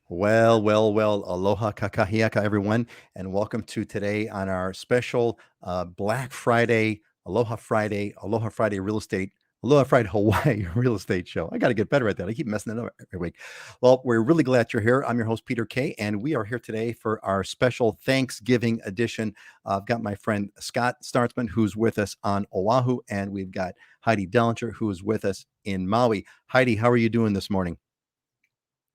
Well. Aloha kakahiaka, everyone, and welcome to today on our special Black Friday, Aloha Friday real estate, Aloha Friday Hawaii real estate show. I got to get better at that. I keep messing it up every week. Well, we're really glad you're here. I'm your host, Peter Kay, and we are here today for our special Thanksgiving edition. I've got my friend Scott Startzman, who's with us on Oahu, and we've got Heidi Dellinger, who is with us in Maui. Heidi, how are you doing this morning?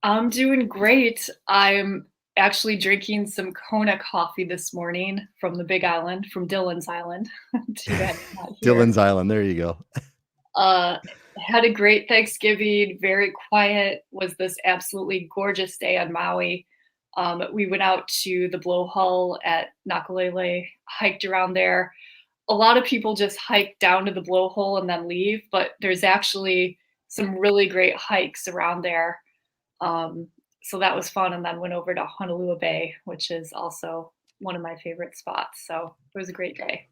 I'm doing great. I'm actually drinking some Kona coffee this morning from the Big Island, from Dillon's Island. Too bad it's not here. Dylan's Island. There you go. Uh, had a great Thanksgiving, very quiet. Was this absolutely gorgeous day on Maui. We went out to the blowhole at Nakalele, hiked around there. A lot of people just hike down to the blowhole and then leave, but there's actually some really great hikes around there. Um, so that was fun, and then went over to Honolulu Bay, which is also one of my favorite spots. So it was a great day.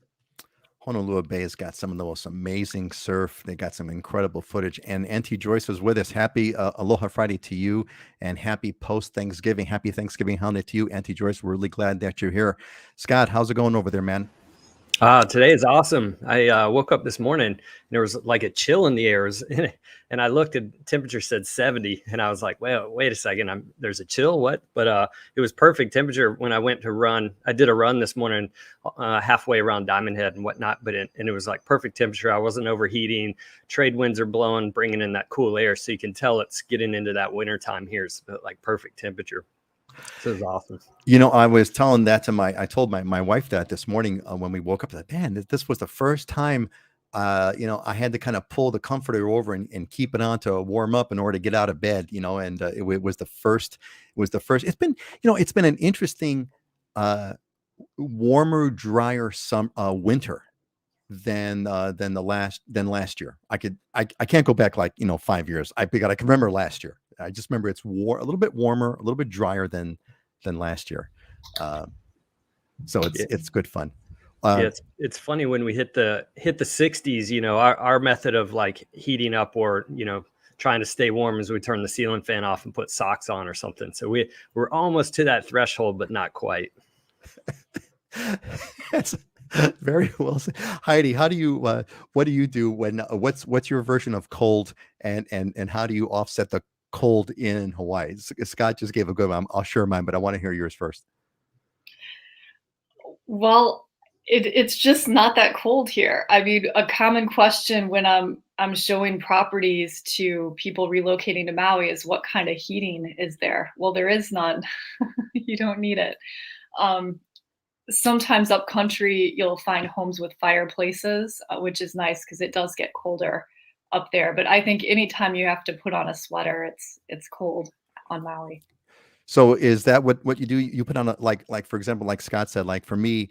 Honolulu Bay has got some of the most amazing surf. They got some incredible footage. And Auntie Joyce was with us. Happy Aloha Friday to you, and happy post Thanksgiving. Happy Thanksgiving holiday to you, Auntie Joyce. We're really glad that you're here. Scott, how's it going over there, man? Today is awesome. I woke up this morning and there was like a chill in the air. And I looked at temperature said 70, and I was like, well, wait a second. There's a chill. What? But it was perfect temperature when I went to run. I did a run this morning, halfway around Diamond Head and whatnot. And it was like perfect temperature. I wasn't overheating. Trade winds are blowing, bringing in that cool air, so you can tell it's getting into that winter time here. It's like perfect temperature. So it's awesome. I was telling that I told my wife that this morning when we woke up. That man, this was the first time, I had to kind of pull the comforter over and keep it on to warm up in order to get out of bed. And it was the first. It was the first. It's been an interesting, warmer, drier winter than last year. I can't go back like 5 years. I can remember last year. I just remember it's a little bit warmer, a little bit drier than last year. So it's good fun. It's funny when we hit the 60s. Our method of like heating up or trying to stay warm is we turn the ceiling fan off and put socks on or something. So we're almost to that threshold, but not quite. That's very well said. Heidi, how do you what do you do when what's your version of cold, and how do you offset the cold in Hawaii? Scott just gave a good one. I'll share mine, but I want to hear yours first. Well, it's just not that cold here. I mean, a common question when I'm showing properties to people relocating to Maui is, what kind of heating is there? Well, there is none. You don't need it. Sometimes up country, you'll find homes with fireplaces, which is nice because it does get colder up there. But I think anytime you have to put on a sweater, it's cold on Maui. So is that what you do? You put on like for example, like Scott said, like for me,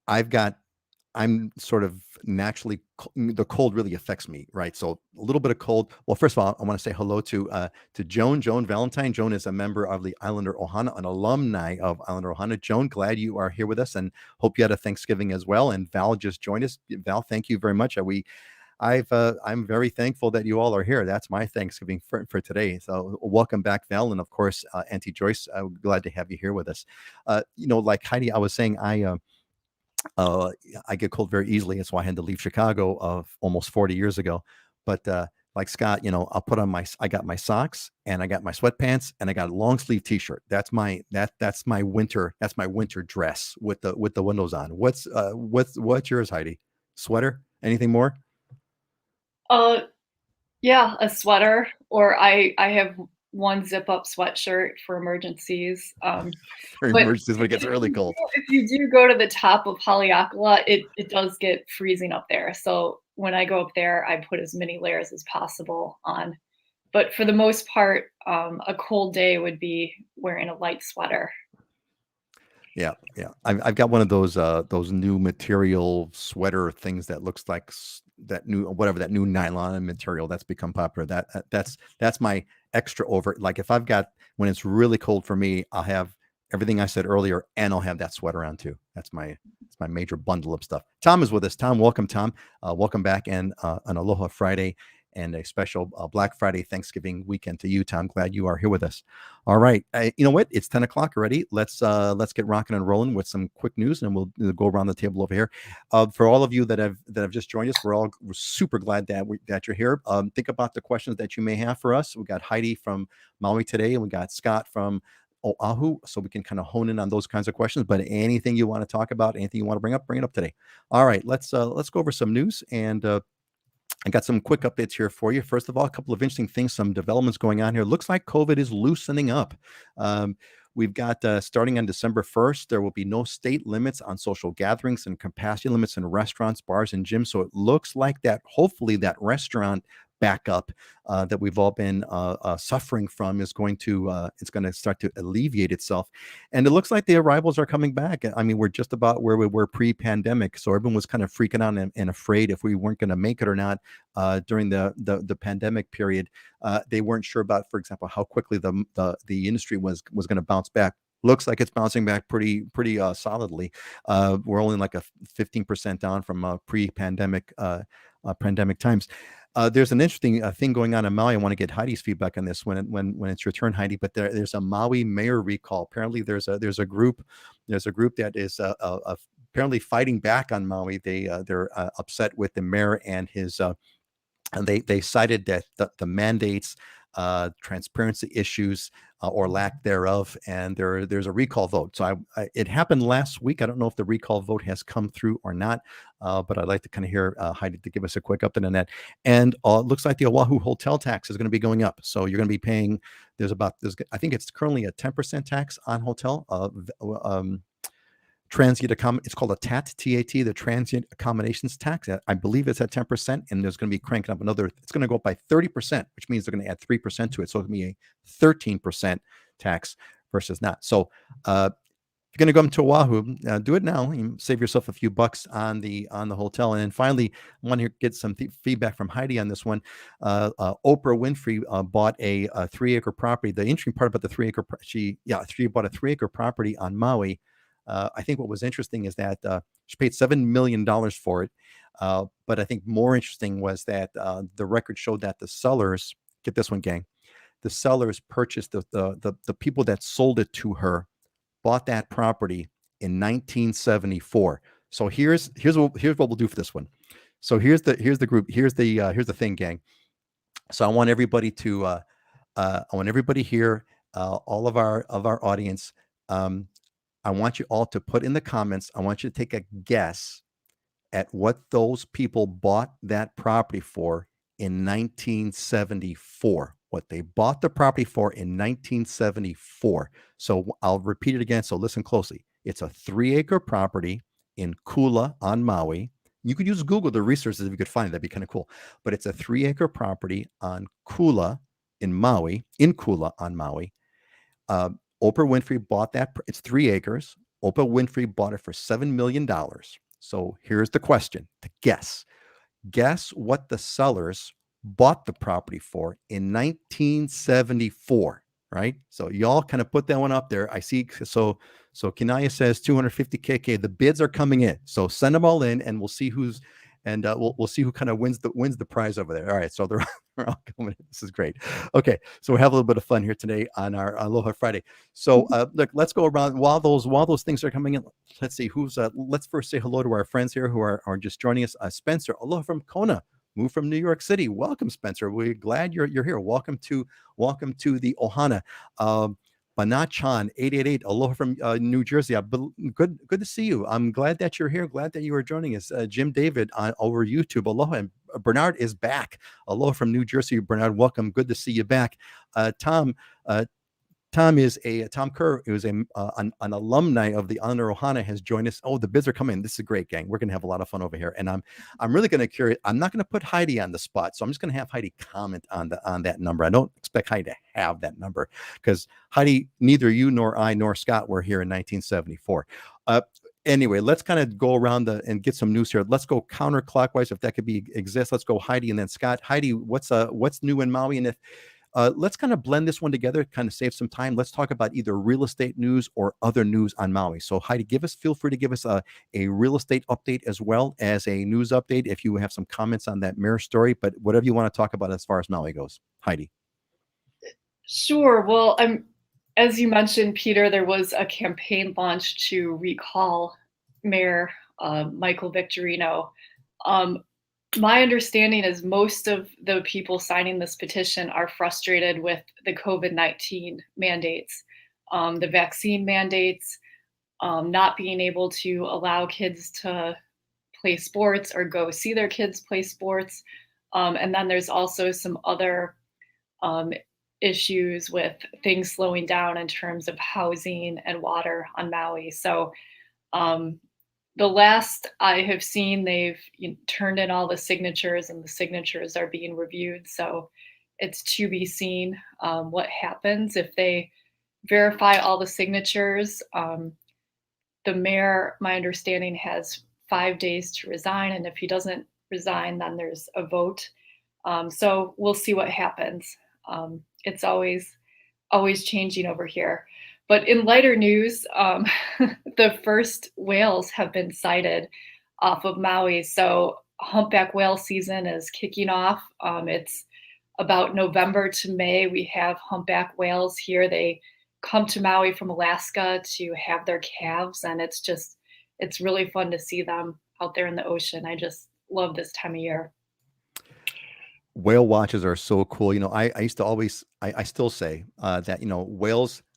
I'm sort of naturally, the cold really affects me, right? So a little bit of cold. Well, first of all, I want to say hello to Joan Valentine. Joan is a member of the Islander Ohana, an alumni of Islander Ohana. Joan, glad you are here with us, and hope you had a Thanksgiving as well. And Val just joined us. Val, thank you very much. I'm very thankful that you all are here. That's my Thanksgiving for today. So welcome back, Val, and of course, Auntie Joyce. I'm glad to have you here with us. Like Heidi, I was saying, I get cold very easily. That's why I had to leave Chicago of almost 40 years ago. But like Scott, I'll put on I got my socks, and I got my sweatpants, and I got a long sleeve t-shirt. That's my winter dress with the windows on. What's yours, Heidi? Sweater? Anything more? Yeah, a sweater, or I have one zip up sweatshirt for emergencies. For But emergencies when it gets really cold. if you do go to the top of Haleakala, it does get freezing up there. So when I go up there, I put as many layers as possible on. But for the most part, a cold day would be wearing a light sweater. Yeah. I've got one of those new material sweater things that looks like that new nylon material that's become popular. That's my extra over. Like if when it's really cold for me, I'll have everything I said earlier, and I'll have that sweater on too. It's my major bundle of stuff. Tom is with us. Tom, welcome, Tom. Welcome back, and on Aloha Friday. and a special Black Friday Thanksgiving weekend to you, Tom. Glad you are here with us. All right, you know what? It's 10 o'clock already. Let's get rocking and rolling with some quick news, and we'll go around the table over here. For all of you that have just joined us, we're super glad that you're here. Think about the questions that you may have for us. We got Heidi from Maui today, and we got Scott from Oahu, so we can kind of hone in on those kinds of questions. But anything you want to talk about, anything you want to bring it up today. All right, let's go over some news, and I got some quick updates here for you. First of all, a couple of interesting things, some developments going on here. Looks like COVID is loosening up. We've got starting on December 1st, there will be no state limits on social gatherings and capacity limits in restaurants, bars, and gyms. So it looks like that hopefully that restaurant backup that we've all been suffering from is going to it's going to start to alleviate itself. And it looks like the arrivals are coming back. I mean, we're just about where we were pre-pandemic, so everyone was kind of freaking out and afraid if we weren't going to make it or not during the pandemic period. They weren't sure about, for example, how quickly the industry was going to bounce back. Looks like it's bouncing back pretty solidly. We're only like a 15% down from pre-pandemic pandemic times. There's an interesting thing going on in Maui. I want to get Heidi's feedback on this when it's your turn, Heidi. But there's a Maui mayor recall. Apparently, there's a group that is apparently fighting back on Maui. They're upset with the mayor and his. And they cited that the mandates, transparency issues, or lack thereof, and there's a recall vote. So it happened last week. I don't know if the recall vote has come through or not, but I'd like to kind of hear Heidi to give us a quick update on that. And it looks like the Oahu hotel tax is going to be going up. So you're going to be paying. I think it's currently a 10% tax on hotel. Transient it's called a TAT, T-A-T, the transient accommodations tax. I believe it's at 10%, and there's going to be cranking up it's going to go up by 30%, which means they're going to add 3% to it. So it's going to be a 13% tax versus not. So if you're going to come to Oahu, do it now. You save yourself a few bucks on the hotel. And then finally, I want to get some feedback from Heidi on this one. Oprah Winfrey bought a 3-acre property. The interesting part about the 3-acre, she bought a 3-acre property on Maui. I think what was interesting is that she paid $7 million for it. But I think more interesting was that the record showed that the sellers, get this one, gang, the sellers purchased the people that sold it to her, bought that property in 1974. So here's what we'll do for this one. So here's the group. Here's the thing, gang. So I want everybody to here, all of our audience. I want you all to put in the comments. I want you to take a guess at what those people bought that property for in 1974. What they bought the property for in 1974. So I'll repeat it again. So listen closely. It's a 3-acre property in Kula on Maui. You could use Google to research this if you could find it. That'd be kind of cool. But it's a 3-acre property on Kula in Kula on Maui. Oprah Winfrey bought that. It's 3 acres. Oprah Winfrey bought it for $7 million. So here's the question to guess. Guess what the sellers bought the property for in 1974, right? So y'all kind of put that one up there. I see. So Kinaya says 250K. The bids are coming in. So send them all in and we'll see we'll see who kind of wins the prize over there. All right. So they're all coming in. This is great. Okay. So we have a little bit of fun here today on our Aloha Friday. So look, let's go around while those things are coming in. Let's see let's first say hello to our friends here who are just joining us. Spencer, aloha from Kona, moved from New York City. Welcome, Spencer. We're glad you're here. Welcome to the Ohana. Banachan 888, aloha from New Jersey. Good to see you. I'm glad that you're here. Glad that you are joining us. Jim David over YouTube, aloha. And Bernard is back. Aloha from New Jersey, Bernard. Welcome. Good to see you back. Tom Kerr, who is an alumni of the Islanders Ohana, has joined us. Oh, the bids are coming. This is great, gang. We're gonna have a lot of fun over here, and I'm really gonna curious. I'm not gonna put Heidi on the spot, so I'm just gonna have Heidi comment on that number. I don't expect Heidi to have that number because Heidi, neither you nor I nor Scott were here in 1974. Anyway, let's kind of go around and get some news here. Let's go counterclockwise if that could exist. Let's go Heidi and then Scott. Heidi, what's new in Maui, and if Let's kind of blend this one together, kind of save some time. Let's talk about either real estate news or other news on Maui. So Heidi, feel free to give us a real estate update as well as a news update if you have some comments on that mirror story, but whatever you want to talk about as far as Maui goes. Heidi. Sure. Well, as you mentioned, Peter, there was a campaign launched to recall Mayor Michael Victorino. My understanding is most of the people signing this petition are frustrated with the COVID-19 mandates, the vaccine mandates, not being able to allow kids to play sports or go see their kids play sports. And then there's also some other issues with things slowing down in terms of housing and water on Maui. So the last I have seen, they've turned in all the signatures and the signatures are being reviewed. So it's to be seen what happens if they verify all the signatures. The mayor, my understanding, has 5 days to resign. And if he doesn't resign, then there's a vote. So we'll see what happens. It's always changing over here. But in lighter news, the first whales have been sighted off of Maui. So humpback whale season is kicking off. It's about November to May. We have humpback whales here. They come to Maui from Alaska to have their calves, and it's really fun to see them out there in the ocean. I just love this time of year. Whale watches are so cool. I used to always, I still say that,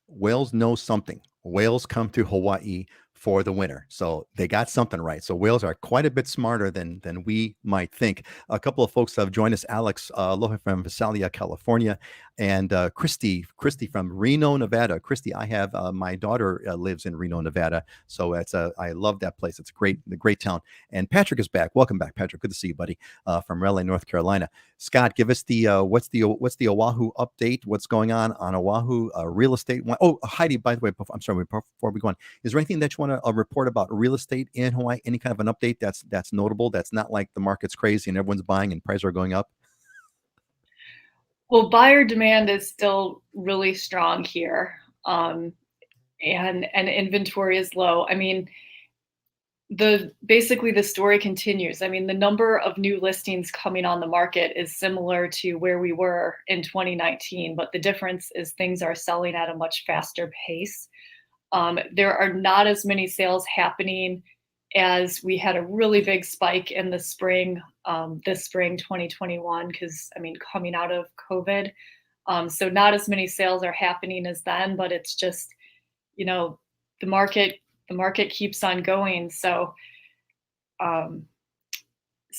whales know something. Whales come to Hawaii for the winter, so they got something right. So whales are quite a bit smarter than we might think. A couple of folks have joined us. Alex, aloha from Visalia, California, and Christy from Reno, Nevada. Christy, I have my daughter lives in Reno, Nevada, so I love that place. It's a great town. And Patrick is back. Welcome back, Patrick. Good to see you, buddy. From Raleigh, North Carolina. Scott, give us the what's the Oahu update? What's going on Oahu real estate? Oh, Heidi, by the way, I'm sorry, before we go on, is there anything that you want to report about real estate in Hawaii? Any kind of an update that's notable? That's not like the market's crazy and everyone's buying and prices are going up. Well, buyer demand is still really strong here, and inventory is low. I mean, basically the story continues. I mean, the number of new listings coming on the market is similar to where we were in 2019, but the difference is things are selling at a much faster pace. There are not as many sales happening as we had a really big spike in the spring, this spring 2021, because coming out of COVID. So not as many sales are happening as then, but it's just, the market keeps on going. So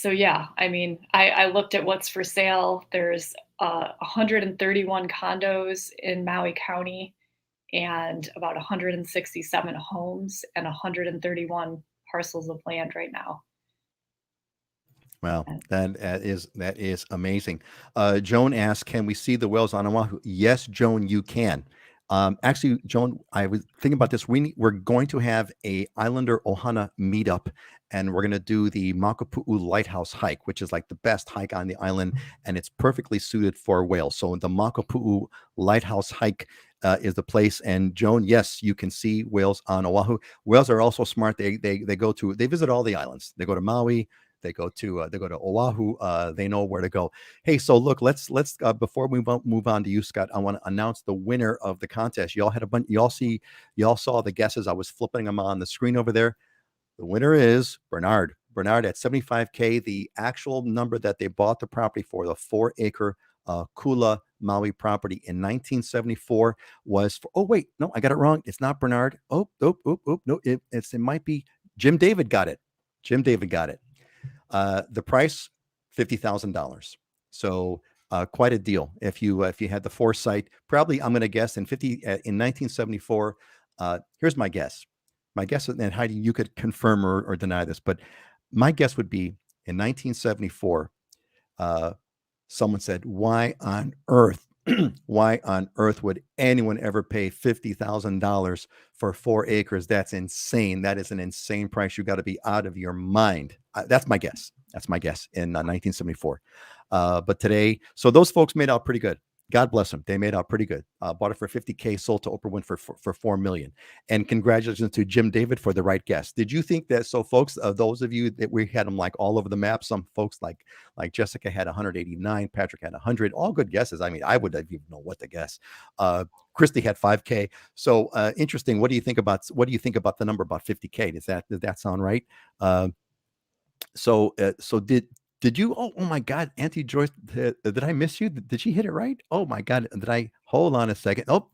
yeah, I looked at what's for sale. There's 131 condos in Maui County and about 167 homes and 131 parcels of land right now. Wow, that is amazing. Joan asks, can we see the whales on Oahu? Yes, Joan, you can. Actually, Joan, I was thinking about this. We're going to have a Islander Ohana meetup, and we're going to do the Makapu'u Lighthouse hike, which is like the best hike on the island, and it's perfectly suited for whales. So the Makapu'u Lighthouse hike is the place. And Joan, yes, you can see whales on Oahu. Whales are also smart. They visit all the islands. They go to Maui. They go to Oahu. They know where to go. Hey, so look, let's before we move on to you, Scott, I want to announce the winner of the contest. Y'all had a bunch. Y'all saw the guesses. I was flipping them on the screen over there. The winner is Bernard. Bernard at $75K. The actual number that they bought the property for, the 4-acre Kula Maui property in 1974 was for, oh wait, no, I got it wrong. It's not Bernard. No, it might be Jim David got it. Jim David got it. The price, $50,000. So quite a deal. If you had the foresight, probably I'm going to guess in 1974. Here's my guess. My guess, and Heidi, you could confirm or deny this, but my guess would be in 1974. Someone said, "Why on earth? Why on earth would anyone ever pay $50,000 for 4 acres? That's insane. That is an insane price. You got to be out of your mind." That's my guess. That's my guess in 1974. But today, so those folks made out pretty good. God bless them. They made out pretty good. Bought it for $50K, sold to Oprah Winfrey for $4 million. And congratulations to Jim David for the right guess. Did you think that? So, folks, those of you that we had them like all over the map, some folks like Jessica had 189, Patrick had 100, all good guesses. I mean, I would even know what to guess. Christy had 5K. So interesting. What do you think about the number about 50K? Does that sound right? So did you? Oh my God, Auntie Joyce, did I miss you? Did she hit it right? Oh my God, did I? Hold on a second. Oh,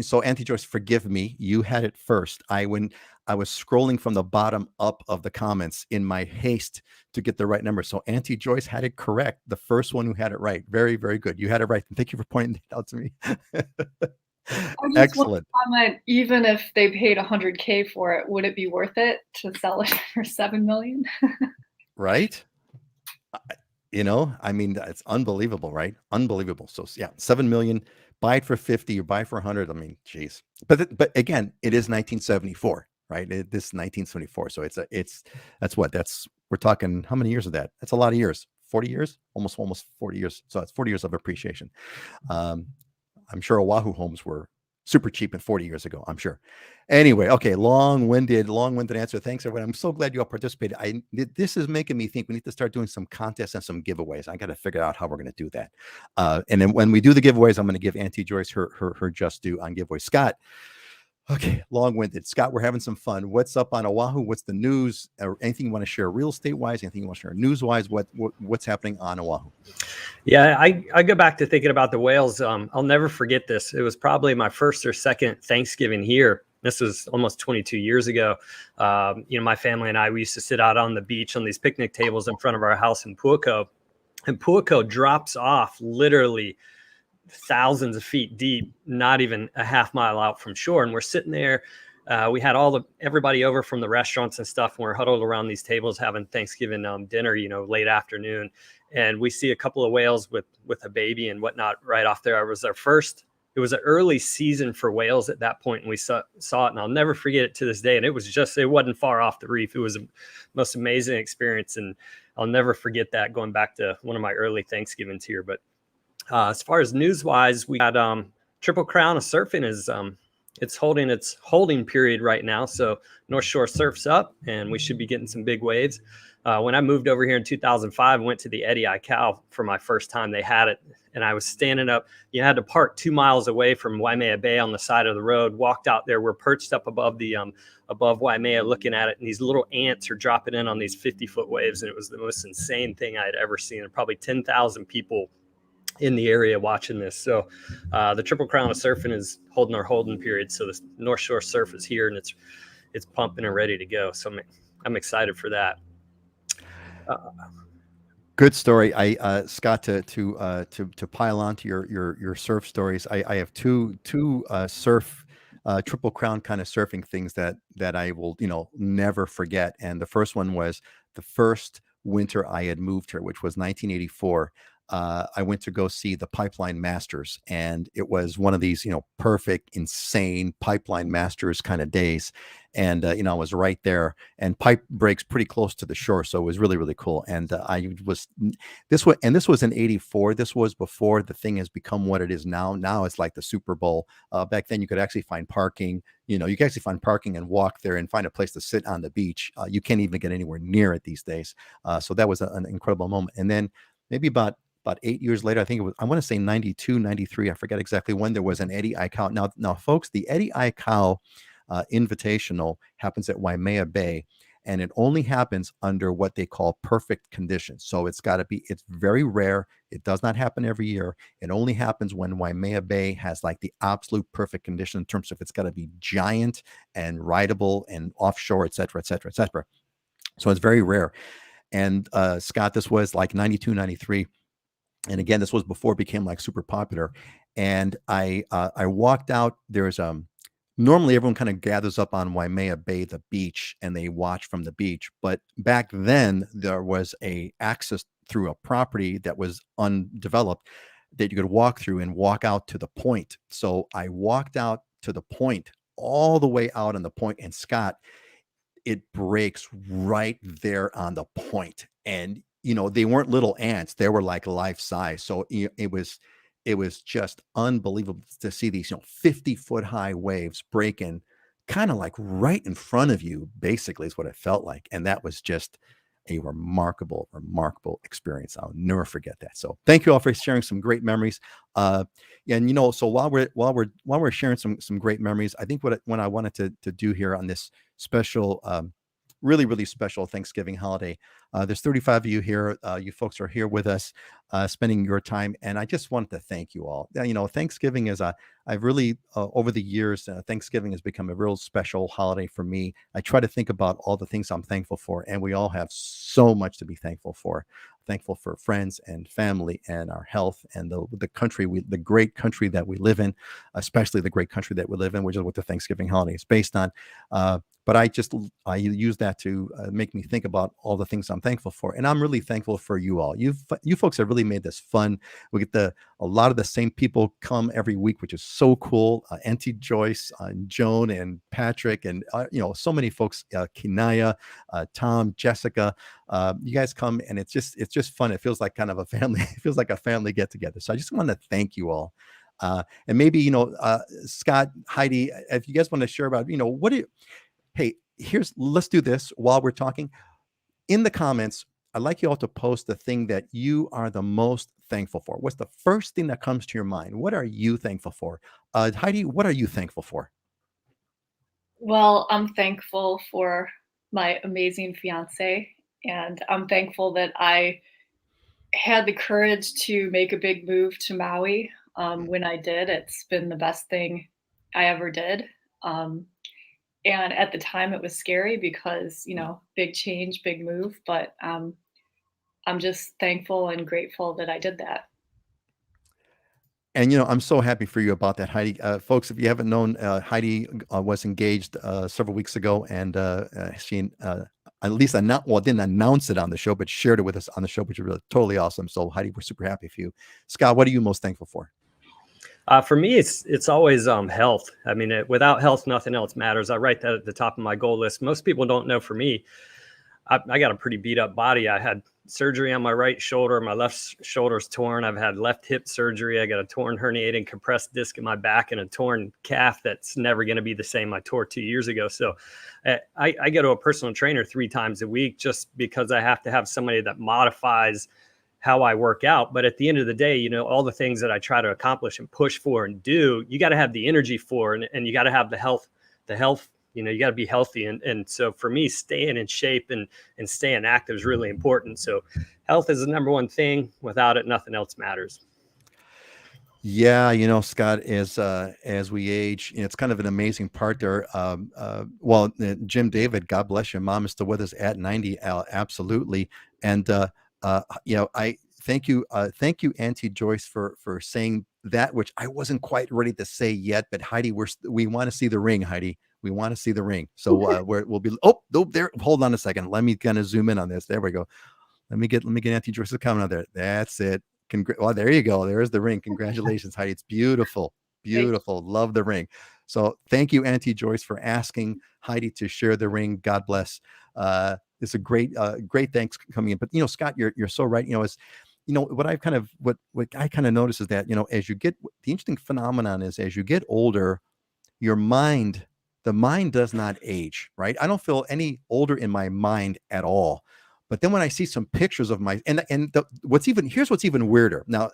so Auntie Joyce, forgive me. You had it first. When I was scrolling from the bottom up of the comments in my haste to get the right number. So Auntie Joyce had it correct. The first one who had it right. Very, very good. You had it right. And thank you for pointing it out to me. I just want to Excellent. comment, even if they paid 100K for it, would it be worth it to sell it for 7 million? Right? I mean, it's unbelievable, right? Unbelievable. So yeah, 7 million, buy it for 50 or buy it for 100. I mean, geez. But again, it is 1974, right? This is 1974. So we're talking how many years of that? That's a lot of years. 40 years, almost 40 years. So it's 40 years of appreciation. I'm sure Oahu homes were super cheap in 40 years ago, I'm sure. Anyway, okay, long-winded answer. Thanks, everyone. I'm so glad you all participated. This is making me think we need to start doing some contests and some giveaways. I got to figure out how we're going to do that. And then when we do the giveaways, I'm going to give Auntie Joyce her just due on giveaway. Scott, okay, long-winded. Scott, we're having some fun. What's up on Oahu? What's the news? Or anything you want to share real estate-wise? Anything you want to share news-wise? What's happening on Oahu? Yeah, I go back to thinking about the whales. I'll never forget this. It was probably my first or second Thanksgiving here. This was almost 22 years ago. My family and we used to sit out on the beach on these picnic tables in front of our house in Puako. And Puako drops off literally thousands of feet deep, not even a half mile out from shore. And we're sitting there. We had everybody over from the restaurants and stuff, and we're huddled around these tables having Thanksgiving dinner, late afternoon. And we see a couple of whales with a baby and whatnot right off there. It was an early season for whales at that point, and we saw it, and I'll never forget it to this day. And it wasn't far off the reef. It was the most amazing experience, and I'll never forget that, going back to one of my early Thanksgivings here. But as far as news-wise, we got Triple Crown of Surfing is it's holding its holding period right now. So North Shore surf's up, and we should be getting some big waves. When I moved over here in 2005, went to the Eddie Aikau for my first time. They had it, and I was standing up. You had to park 2 miles away from Waimea Bay on the side of the road. Walked out there. We're perched up above above Waimea, looking at it, and these little ants are dropping in on these 50-foot waves, and it was the most insane thing I had ever seen. And probably 10,000 people in the area watching this. So the Triple Crown of Surfing is holding our holding period. So the North Shore Surf is here, and it's pumping and ready to go. So I'm excited for that. Good story. Scott, to pile on to your surf stories. I have two surf Triple Crown kind of surfing things that I will never forget. And the first one was the first winter I had moved here, which was 1984. I went to go see the Pipeline Masters, and it was one of these, perfect, insane Pipeline Masters kind of days. And, I was right there, and pipe breaks pretty close to the shore. So it was really, really cool. And this was in 84. This was before the thing has become what it is now. Now it's like the Super Bowl. Back then you could actually find parking, you can actually find parking and walk there and find a place to sit on the beach. You can't even get anywhere near it these days. So that was an incredible moment. And then maybe about 8 years later, I think it was, I want to say 92, 93. I forget exactly when, there was an Eddie Aikau. Now, folks, the Eddie Aikau Invitational happens at Waimea Bay, and it only happens under what they call perfect conditions. So it's very rare. It does not happen every year. It only happens when Waimea Bay has like the absolute perfect condition in terms of it's got to be giant and rideable and offshore, et cetera, et cetera, et cetera. So it's very rare. And Scott, this was like 92, 93. And again, this was before it became like super popular. And I walked out. There's normally everyone kind of gathers up on Waimea Bay, the beach, and they watch from the beach. But back then there was a access through a property that was undeveloped that you could walk through and walk out to the point. So I walked out to the point, all the way out on the point, and Scott, it breaks right there on the point. And they weren't little ants, they were like life size. So it was it was just unbelievable to see these, 50-foot high waves breaking kind of like right in front of you, basically, is what it felt like. And that was just a remarkable, remarkable experience. I'll never forget that. So thank you all for sharing some great memories. And so while we're sharing some great memories, I think what I wanted to do here on this special, really, really special Thanksgiving holiday. There's 35 of you here. You folks are here with us, spending your time. And I just wanted to thank you all. Thanksgiving is I've really, over the years, Thanksgiving has become a real special holiday for me. I try to think about all the things I'm thankful for, and we all have so much to be thankful for. Thankful for friends and family and our health and the country, the great country that we live in, especially the great country that we live in, which is what the Thanksgiving holiday is based on. But I use that to make me think about all the things I'm thankful for, and I'm really thankful for you all. You folks have really made this fun. We get a lot of the same people come every week, which is so cool. Auntie Joyce, Joan, and Patrick, and so many folks. Kinaya, Tom, Jessica. You guys come, and it's just fun. It feels like kind of a family. It feels like a family get together. So I just want to thank you all. And maybe Scott, Heidi, if you guys want to share about hey, let's do this while we're talking. In the comments, I'd like you all to post the thing that you are the most thankful for. What's the first thing that comes to your mind? What are you thankful for? Heidi, what are you thankful for? Well, I'm thankful for my amazing fiance, and I'm thankful that I had the courage to make a big move to Maui. When I did, it's been the best thing I ever did. And at the time it was scary because, big change, big move, but I'm just thankful and grateful that I did that. And I'm so happy for you about that, Heidi. Folks, if you haven't known, Heidi was engaged several weeks ago, and she at least didn't announce it on the show, but shared it with us on the show, which is really totally awesome. So, Heidi, we're super happy for you. Scott, what are you most thankful for? For me, it's always health. I mean, without health, nothing else matters. I write that at the top of my goal list. Most people don't know. For me, I got a pretty beat up body. I had surgery on my right shoulder. My left shoulder's torn. I've had left hip surgery. I got a torn herniated compressed disc in my back and a torn calf that's never going to be the same I tore 2 years ago. So I go to a personal trainer 3 times a week just because I have to have somebody that modifies how I work out. But at the end of the day, all the things that I try to accomplish and push for and do, you got to have the energy for, and you got to have the health, you got to be healthy. And so for me, staying in shape and staying active is really important. So health is the number one thing. Without it, nothing else matters. Yeah, Scott, as we age, it's kind of an amazing part there. Jim David, God bless you, Mom is still with us at 90, absolutely. And I thank you, Auntie Joyce, for saying that, which I wasn't quite ready to say yet. But Heidi, we want to see the ring, Heidi. We want to see the ring. So we'll be. Oh, there. Hold on a second. Let me kind of zoom in on this. There we go. Let me get Auntie Joyce's comment on there. That's it. Well, there you go. There's the ring. Congratulations, Heidi. It's beautiful. Beautiful. Love the ring. So thank you, Auntie Joyce, for asking Heidi to share the ring. God bless. It's a great thanks coming in. But Scott, you're so right. What I kind of notice is that as you get, the interesting phenomenon is, as you get older, the mind does not age, right? I don't feel any older in my mind at all. But then when I see some pictures of here's what's even weirder. Now,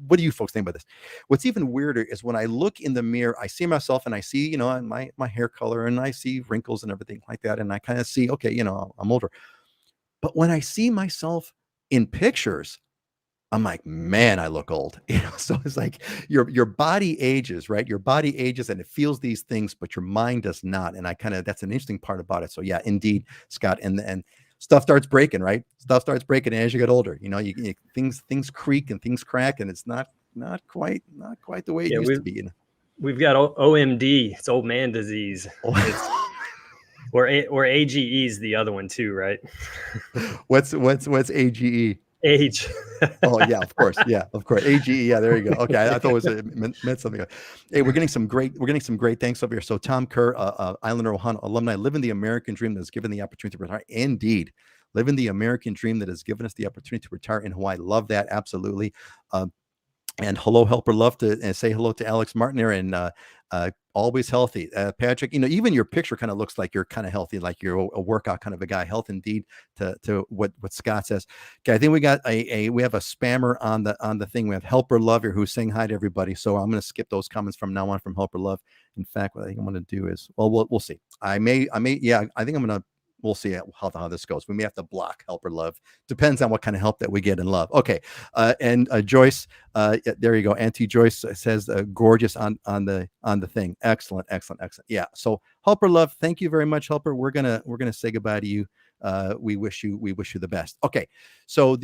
what do you folks think about this? What's even weirder is when I look in the mirror, I see myself and I see, my hair color, and I see wrinkles and everything like that. And I kind of see, okay, I'm older. But when I see myself in pictures, I'm like, man, I look old. So it's like your body ages, right? Your body ages and it feels these things, but your mind does not. And that's an interesting part about it. So yeah, indeed, Scott, and stuff starts breaking, right? Stuff starts breaking as you get older. Things creak and things crack, and it's not quite the way it used to be. We've got OMD, it's old man disease. Or AGE is the other one too, right? What's AGE? Age. Oh yeah, of course. Yeah, of course. AGE. Yeah, there you go. Okay, I thought it meant something. Hey, we're getting some great thanks over here. So Tom Kerr, Islander Ohana alumni, living the American dream that is given the opportunity to retire. Indeed, living the American dream that has given us the opportunity to retire in Hawaii. Love that. Absolutely. And hello, helper, love to and say hello to Alex Martin there, and always healthy. Patrick, even your picture kind of looks like you're kind of healthy, like you're a workout kind of a guy. Health indeed, to what Scott says. Okay, I think we got we have a spammer on the thing. We have helper love here who's saying hi to everybody. So I'm going to skip those comments from now on from helper love. In fact, what I think I'm going to do is, well, we'll see. I may, yeah, I think I'm going to. We'll see how this goes. We may have to block helper love. Depends on what kind of help that we get in love. Okay, and Joyce, yeah, there you go. Auntie Joyce says gorgeous on the thing. Excellent. Yeah. So helper love, thank you very much, helper. We're gonna say goodbye to you. We wish you the best. Okay. So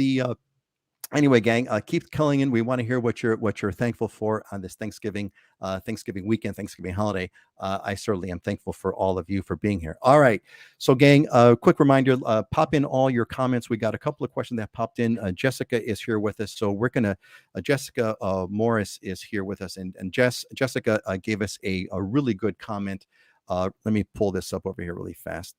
anyway, gang, keep calling in. We want to hear what you're thankful for on this Thanksgiving weekend, Thanksgiving holiday. I certainly am thankful for all of you for being here. All right, so gang, quick reminder: pop in all your comments. We got a couple of questions that popped in. Jessica is here with us, so we're gonna. Jessica Morris is here with us, and Jessica gave us a really good comment. Let me pull this up over here really fast.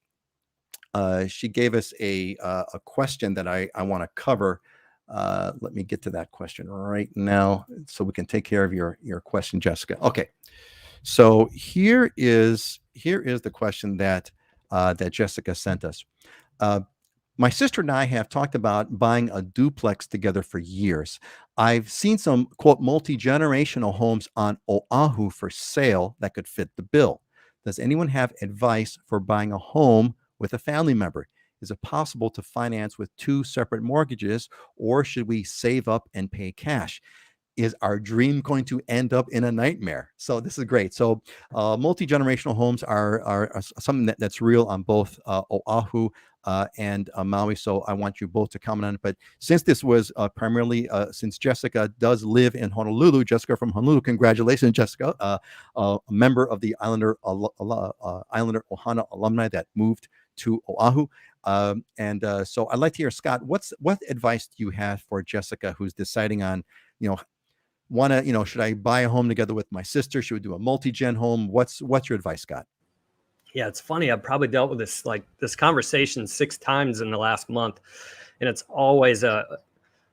She gave us a question that I want to cover. Let me get to that question right now so we can take care of your question, Jessica. Okay. So here is the question that Jessica sent us. My sister and I have talked about buying a duplex together for years. I've seen some, quote, multi-generational homes on Oahu for sale that could fit the bill. Does anyone have advice for buying a home with a family member? Is it possible to finance with two separate mortgages, or should we save up and pay cash? Is our dream going to end up in a nightmare? So this is great. So multi-generational homes are something that's real on both Oahu and Maui. So I want you both to comment on it. But since this was primarily, since Jessica does live in Honolulu, Jessica from Honolulu, congratulations, Jessica, a member of the Islander Ohana alumni that moved to Oahu. So I'd like to hear, Scott, what advice do you have for Jessica who's deciding on, should I buy a home together with my sister? Should we do a multi-gen home? What's your advice, Scott? Yeah, it's funny. I've probably dealt with this conversation 6 times in the last month, and it's always a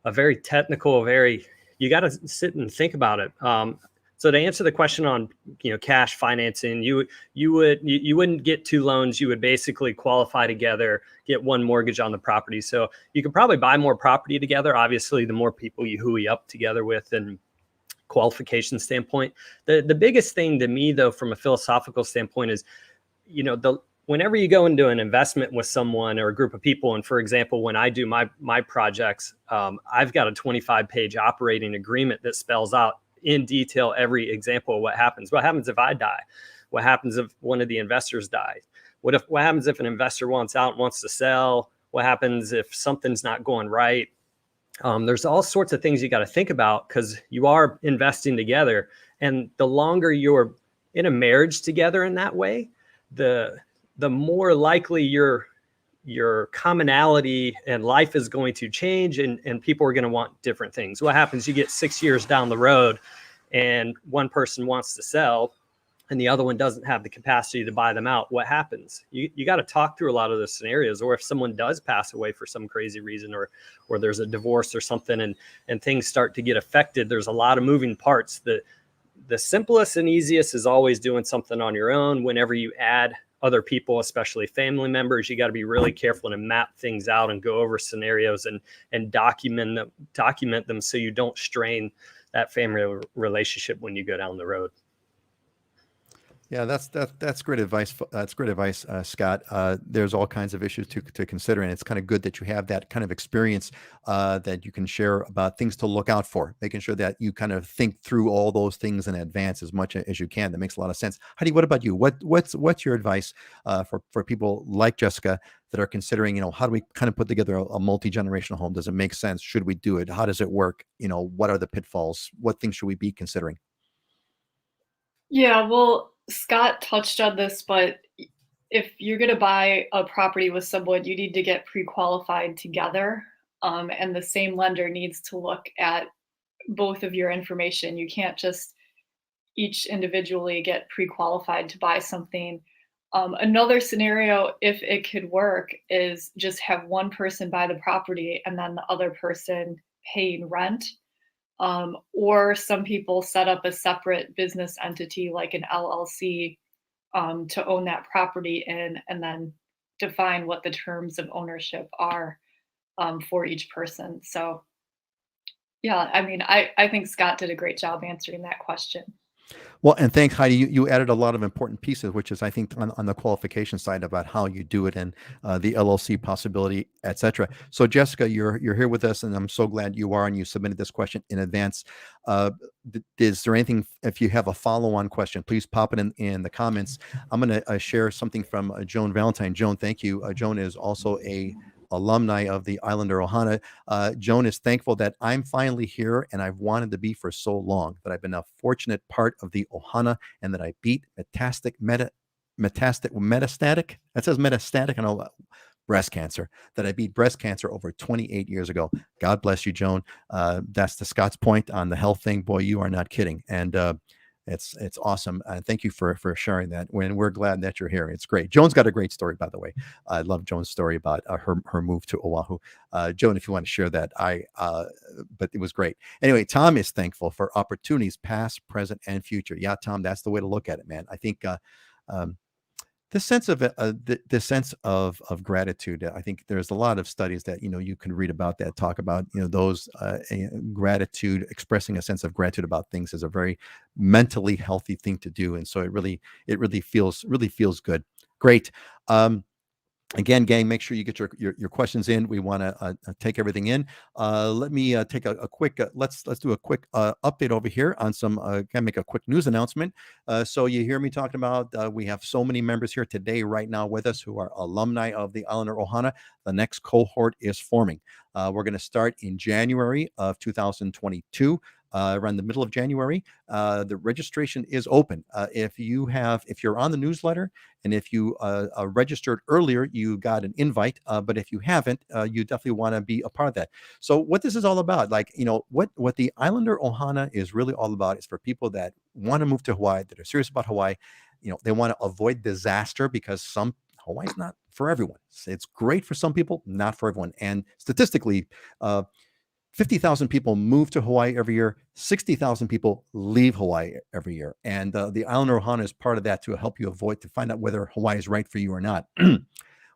very technical, you got to sit and think about it. So to answer the question on cash financing, you wouldn't get 2 loans. You would basically qualify together, get 1 mortgage on the property. So you could probably buy more property together. Obviously, the more people you hooey up together with, and qualification standpoint. The biggest thing to me, though, from a philosophical standpoint is, whenever you go into an investment with someone or a group of people, and for example, when I do my projects, I've got a 25-page operating agreement that spells out in detail every example of what happens. What happens if I die? What happens if one of the investors dies? What happens if an investor wants out and wants to sell? What happens if something's not going right? There's all sorts of things you got to think about, because you are investing together. And the longer you're in a marriage together in that way, the more likely your commonality and life is going to change, and people are going to want different things. What happens? You get 6 years down the road and one person wants to sell and the other one doesn't have the capacity to buy them out. What happens? You got to talk through a lot of those scenarios. Or if someone does pass away for some crazy reason, or there's a divorce or something, and things start to get affected, there's a lot of moving parts. The simplest and easiest is always doing something on your own. Whenever you add other people, especially family members, you got to be really careful and map things out and go over scenarios and document them so you don't strain that family relationship when you go down the road. Yeah, that's great advice. That's great advice, Scott. There's all kinds of issues to consider, and it's kind of good that you have that kind of experience that you can share about things to look out for, making sure that you kind of think through all those things in advance as much as you can. That makes a lot of sense. Heidi, what about you? What's your advice for people like Jessica that are considering, how do we kind of put together a multi-generational home? Does it make sense? Should we do it? How does it work? What are the pitfalls? What things should we be considering? Yeah, well, Scott touched on this, but if you're going to buy a property with someone, you need to get pre-qualified together. And the same lender needs to look at both of your information. You can't just each individually get pre-qualified to buy something. Another scenario, if it could work, is just have one person buy the property and then the other person paying rent. or some people set up a separate business entity like an LLC to own that property in, and then define what the terms of ownership are for each person. So, yeah, I mean, I think Scott did a great job answering that question. Well, and thanks, Heidi. You added a lot of important pieces, which is, I think, on the qualification side about how you do it and the LLC possibility, et cetera. So, Jessica, you're here with us, and I'm so glad you are, and you submitted this question in advance. Uh, is there anything, if you have a follow-on question, please pop it in the comments. I'm going to share something from Joan Valentine. Joan, thank you. Joan is also a alumni of the Islander Ohana. Joan is thankful that I'm finally here and I've wanted to be for so long, that I've been a fortunate part of the Ohana and that I beat metastatic, that says metastatic, I know, breast cancer, that I beat breast cancer over 28 years ago. God bless you, Joan. That's to Scott's point on the health thing. Boy, you are not kidding. And it's awesome. Thank you for sharing that. We're glad that you're here. It's great. Joan's got a great story, by the way. I love Joan's story about her move to Oahu. Joan, if you want to share that, but it was great. Anyway, Tom is thankful for opportunities, past, present, and future. Yeah, Tom, that's the way to look at it, man. I think this sense of gratitude. I think there's a lot of studies that you can read about that talk about those gratitude, expressing a sense of gratitude about things is a very mentally healthy thing to do, and so it really feels good. Great. Again, gang, make sure you get your questions in. We want to take everything in. Let me take a quick. Let's do a quick update over here on some. Can make a quick news announcement. So you hear me talking about. We have so many members here today, right now, with us who are alumni of the Islander Ohana. The next cohort is forming. We're going to start in January of 2022. Around the middle of January, the registration is open. If you're on the newsletter and if you registered earlier, you got an invite. But if you haven't, you definitely want to be a part of that. So what this is all about, what the Islander Ohana is really all about is for people that want to move to Hawaii, that are serious about Hawaii. They want to avoid disaster because Hawaii's not for everyone. It's great for some people, not for everyone. And statistically, 50,000 people move to Hawaii every year. 60,000 people leave Hawaii every year. And the Islander Ohana is part of that to help you to find out whether Hawaii is right for you or not.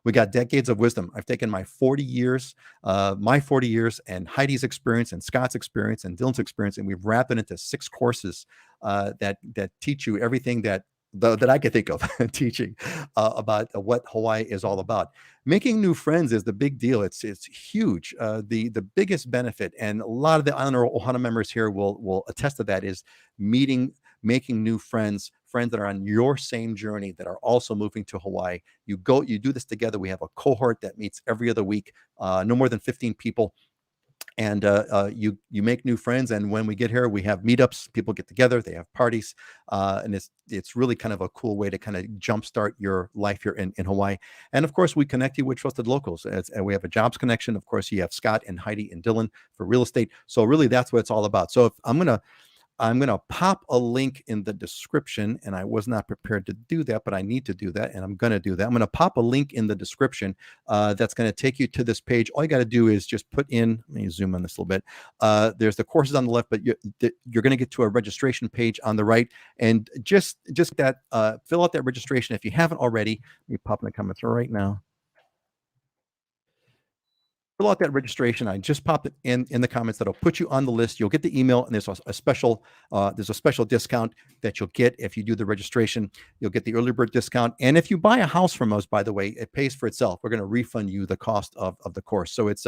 We got decades of wisdom. I've taken my 40 years and Heidi's experience and Scott's experience and Dylan's experience, and we've wrapped it into 6 courses that teach you everything that I could think of teaching about what Hawaii is all about. Making new friends is the big deal. It's huge. The biggest benefit, and a lot of the Islander Ohana members here will attest to that, is making new friends that are on your same journey, that are also moving to Hawaii. You do this together. We have a cohort that meets every other week, no more than 15 people. And you make new friends, and when we get here, we have meetups. People get together, they have parties, and it's really kind of a cool way to kind of jumpstart your life here in Hawaii. And of course, we connect you with trusted locals. And we have a jobs connection. Of course, you have Scott and Heidi and Dylan for real estate. So really, that's what it's all about. So if I'm gonna pop a link in the description, and I was not prepared to do that, but I need to do that, and I'm gonna do that. I'm gonna pop a link in the description that's gonna take you to this page. All you got to do is just put in. Let me zoom on this a little bit. There's the courses on the left, but you're gonna get to a registration page on the right, and just that fill out that registration if you haven't already. Let me pop in the comments right now. Fill out that registration. I just popped it in the comments. That'll put you on the list. You'll get the email, and there's a special discount that you'll get if you do the registration. You'll get the early bird discount, and if you buy a house from us, by the way, it pays for itself. We're going to refund you the cost of the course. So it's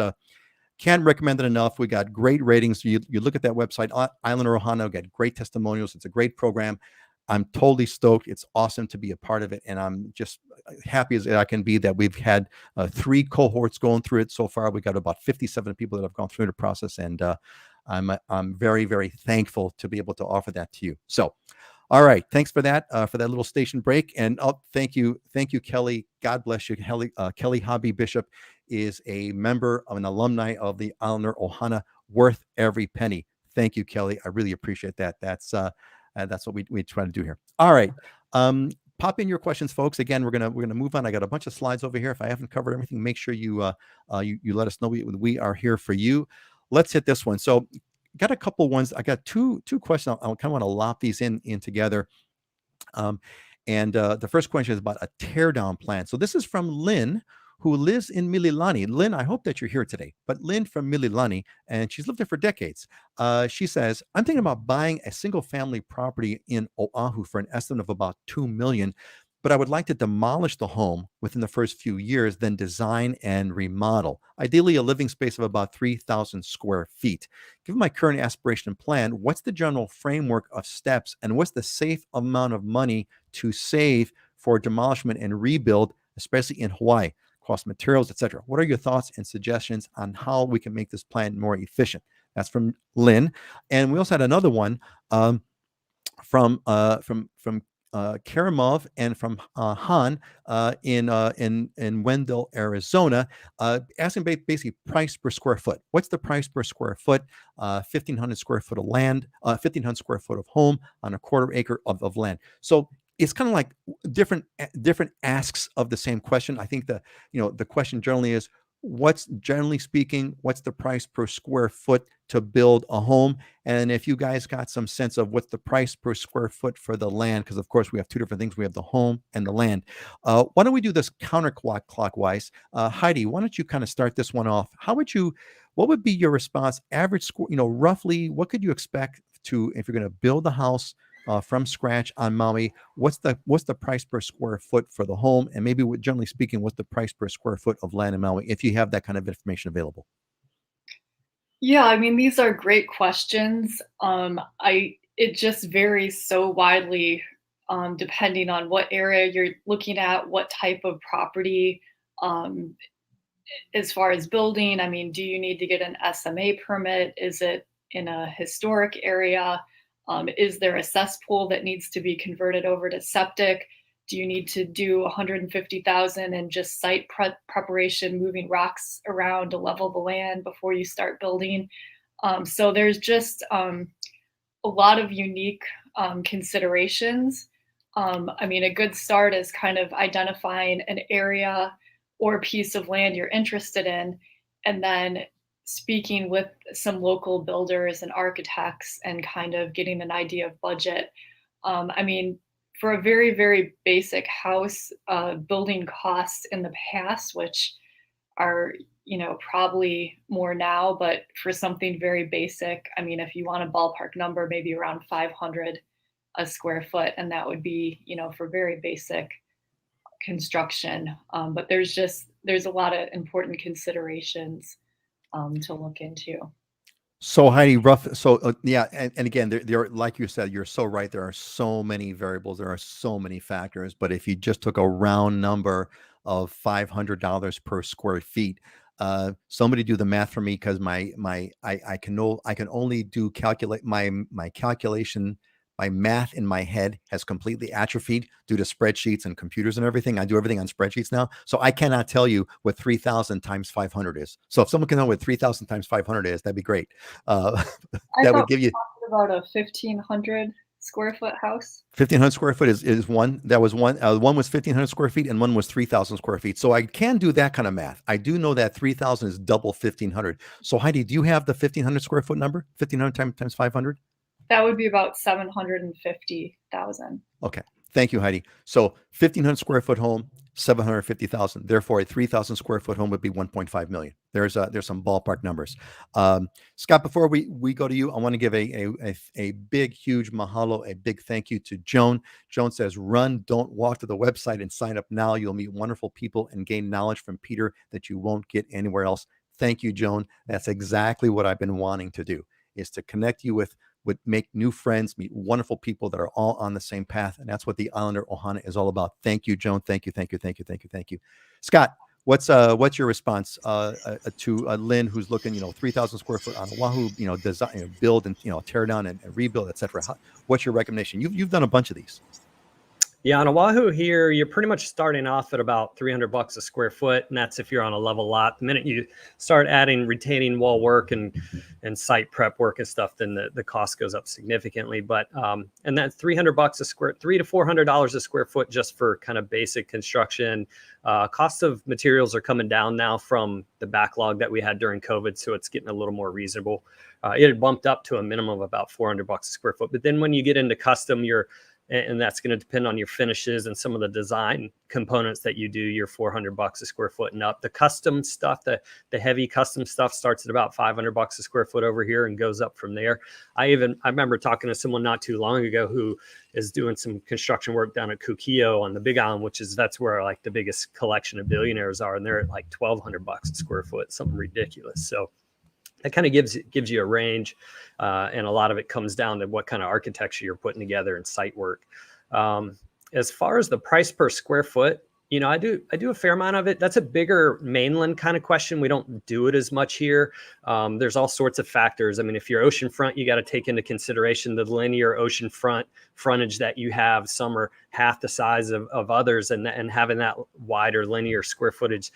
can't recommend it enough. We got great ratings. You look at that website, Islander Ohana, got great testimonials. It's a great program. I'm totally stoked. It's awesome to be a part of it, and I'm just happy as I can be that we've had 3 cohorts going through it so far. We got about 57 people that have gone through the process, and I'm very, very thankful to be able to offer that to you. So, all right, thanks for that little station break, and thank you, Kelly. God bless you, Kelly. Kelly Hobby Bishop is a member of an alumni of the Islander Ohana, worth every penny. Thank you, Kelly. I really appreciate that. That's what we try to do here. All right. Pop in your questions, folks. Again, we're gonna move on. I got a bunch of slides over here. If I haven't covered everything, make sure you let us know. We are here for you. Let's hit this one. So got a couple ones. I got two questions. I kind of want to lop these in together. And the first question is about a teardown plan. So this is from Lynn, who lives in Mililani. Lynn, I hope that you're here today. But Lynn from Mililani, and she's lived there for decades. She says, I'm thinking about buying a single family property in Oahu for an estimate of about $2 million. But I would like to demolish the home within the first few years, then design and remodel. Ideally, a living space of about 3,000 square feet. Given my current aspiration and plan, what's the general framework of steps, and what's the safe amount of money to save for demolishment and rebuild, especially in Hawaii? Cost materials, etc. What are your thoughts and suggestions on how we can make this plan more efficient? That's from Lynn. And we also had another one from Karamov and from Han in Wendell, Arizona, asking basically price per square foot. What's the price per square foot? 1,500 square foot of land, 1,500 square foot of home on a quarter acre of land. So it's kind of like different asks of the same question. I think the question generally is, what's generally speaking, what's the price per square foot to build a home? And if you guys got some sense of what's the price per square foot for the land, because of course we have two different things. We have the home and the land. Why don't we do this counterclockwise? Heidi, why don't you kind of start this one off? What would be your response? Average, roughly, what could you expect to, if you're going to build a house from scratch on Maui, what's the price per square foot for the home, and maybe generally speaking, what's the price per square foot of land in Maui, if you have that kind of information available? Yeah, I mean, these are great questions. It just varies so widely, depending on what area you're looking at, what type of property. As far as building, I mean, do you need to get an SMA permit? Is it in a historic area? Is there a cesspool that needs to be converted over to septic? Do you need to do 150,000 and just site preparation, moving rocks around to level the land before you start building? So there's just a lot of unique considerations. I mean, a good start is kind of identifying an area or piece of land you're interested in, and then speaking with some local builders and architects and kind of getting an idea of budget. I mean, for a very, very basic house, building costs in the past, which are, probably more now, but for something very basic, I mean, if you want a ballpark number, maybe around 500 a square foot, and that would be, for very basic construction. But there's a lot of important considerations to look into. So Heidi, yeah, and again, there, like you said, you're so right. There are so many variables. There are so many factors. But if you just took a round number of $500 per square feet, somebody do the math for me, because I can only calculate my calculation. My math in my head has completely atrophied due to spreadsheets and computers and everything. I do everything on spreadsheets now. So I cannot tell you what 3,000 times 500 is. So if someone can know what 3,000 times 500 is, that'd be great. That would give you about a 1,500 square foot house. 1,500 square foot is one. That was one. One was 1,500 square feet and one was 3,000 square feet. So I can do that kind of math. I do know that 3,000 is double 1,500. So Heidi, do you have the 1,500 square foot number? 1,500 times 500? That would be about 750,000. Okay. Thank you, Heidi. So 1,500 square foot home, 750,000. Therefore, a 3,000 square foot home would be 1.5 million. There's some ballpark numbers. Scott, before we go to you, I want to give a big, huge mahalo, a big thank you to Joan. Joan says, run, don't walk to the website and sign up now. You'll meet wonderful people and gain knowledge from Peter that you won't get anywhere else. Thank you, Joan. That's exactly what I've been wanting to do, is to connect you would make new friends, meet wonderful people that are all on the same path. And that's what the Islander Ohana is all about. Thank you, Joan. Thank you. Scott, what's your response to Lynn, who's looking, 3,000 square foot on Oahu, design, build and, tear down and rebuild, etc. What's your recommendation? You've done a bunch of these. Yeah, on Oahu here, you're pretty much starting off at about $300 a square foot, and that's if you're on a level lot. The minute you start adding retaining wall work and site prep work and stuff, then the cost goes up significantly. But and that $300 a square, $300 to $400 a square foot just for kind of basic construction. Cost of materials are coming down now from the backlog that we had during COVID, so it's getting a little more reasonable. It had bumped up to a minimum of about $400 a square foot, but then when you get into custom, and that's going to depend on your finishes and some of the design components that you do, your $400 a square foot and up. The custom stuff, the heavy custom stuff starts at about $500 a square foot over here and goes up from there. I remember talking to someone not too long ago who is doing some construction work down at Kukio on the Big Island, that's where like the biggest collection of billionaires are. And they're at like $1,200 a square foot, something ridiculous. So that kind of gives you a range, and a lot of it comes down to what kind of architecture you're putting together and site work. As far as the price per square foot, I do a fair amount of it. That's a bigger mainland kind of question. We don't do it as much here. There's all sorts of factors. I mean, if you're oceanfront, you got to take into consideration the linear oceanfront frontage that you have. Some are half the size of others, and having that wider linear square footage,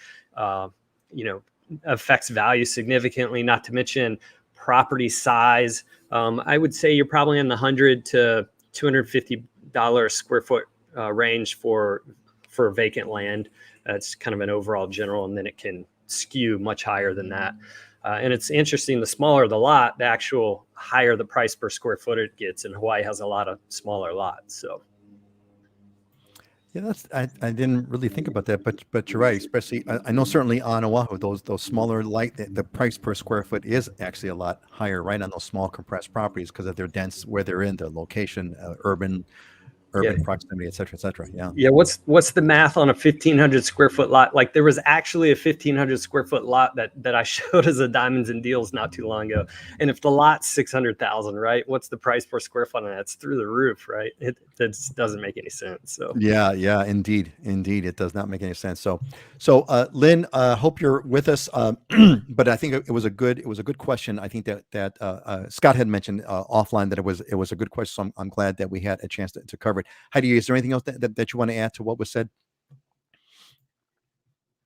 affects value significantly, not to mention property size. I would say you're probably in the $100 to $250 square foot range for vacant land. That's kind of an overall general, and then it can skew much higher than that. And it's interesting, the smaller the lot, the actual higher the price per square foot it gets, and Hawaii has a lot of smaller lots. So yeah, I didn't really think about that, but you're right. Especially, I know certainly on Oahu, those smaller the price per square foot is actually a lot higher, right, on those small compressed properties because of their dense, where they're in, their location, urban proximity, et cetera, et cetera. Yeah. Yeah. What's the math on a 1,500 square foot lot? Like there was actually a 1,500 square foot lot that I showed as a Diamonds and Deals not too long ago. And if the lot's 600,000, right, what's the price per square foot on that? It's through the roof, right? It doesn't make any sense. So Yeah, indeed, it does not make any sense. So Lynn, hope you're with us. But I think it was a good question. I think that Scott had mentioned offline that it was a good question. So I'm glad that we had a chance to cover it. Heidi, is there anything else that you want to add to what was said?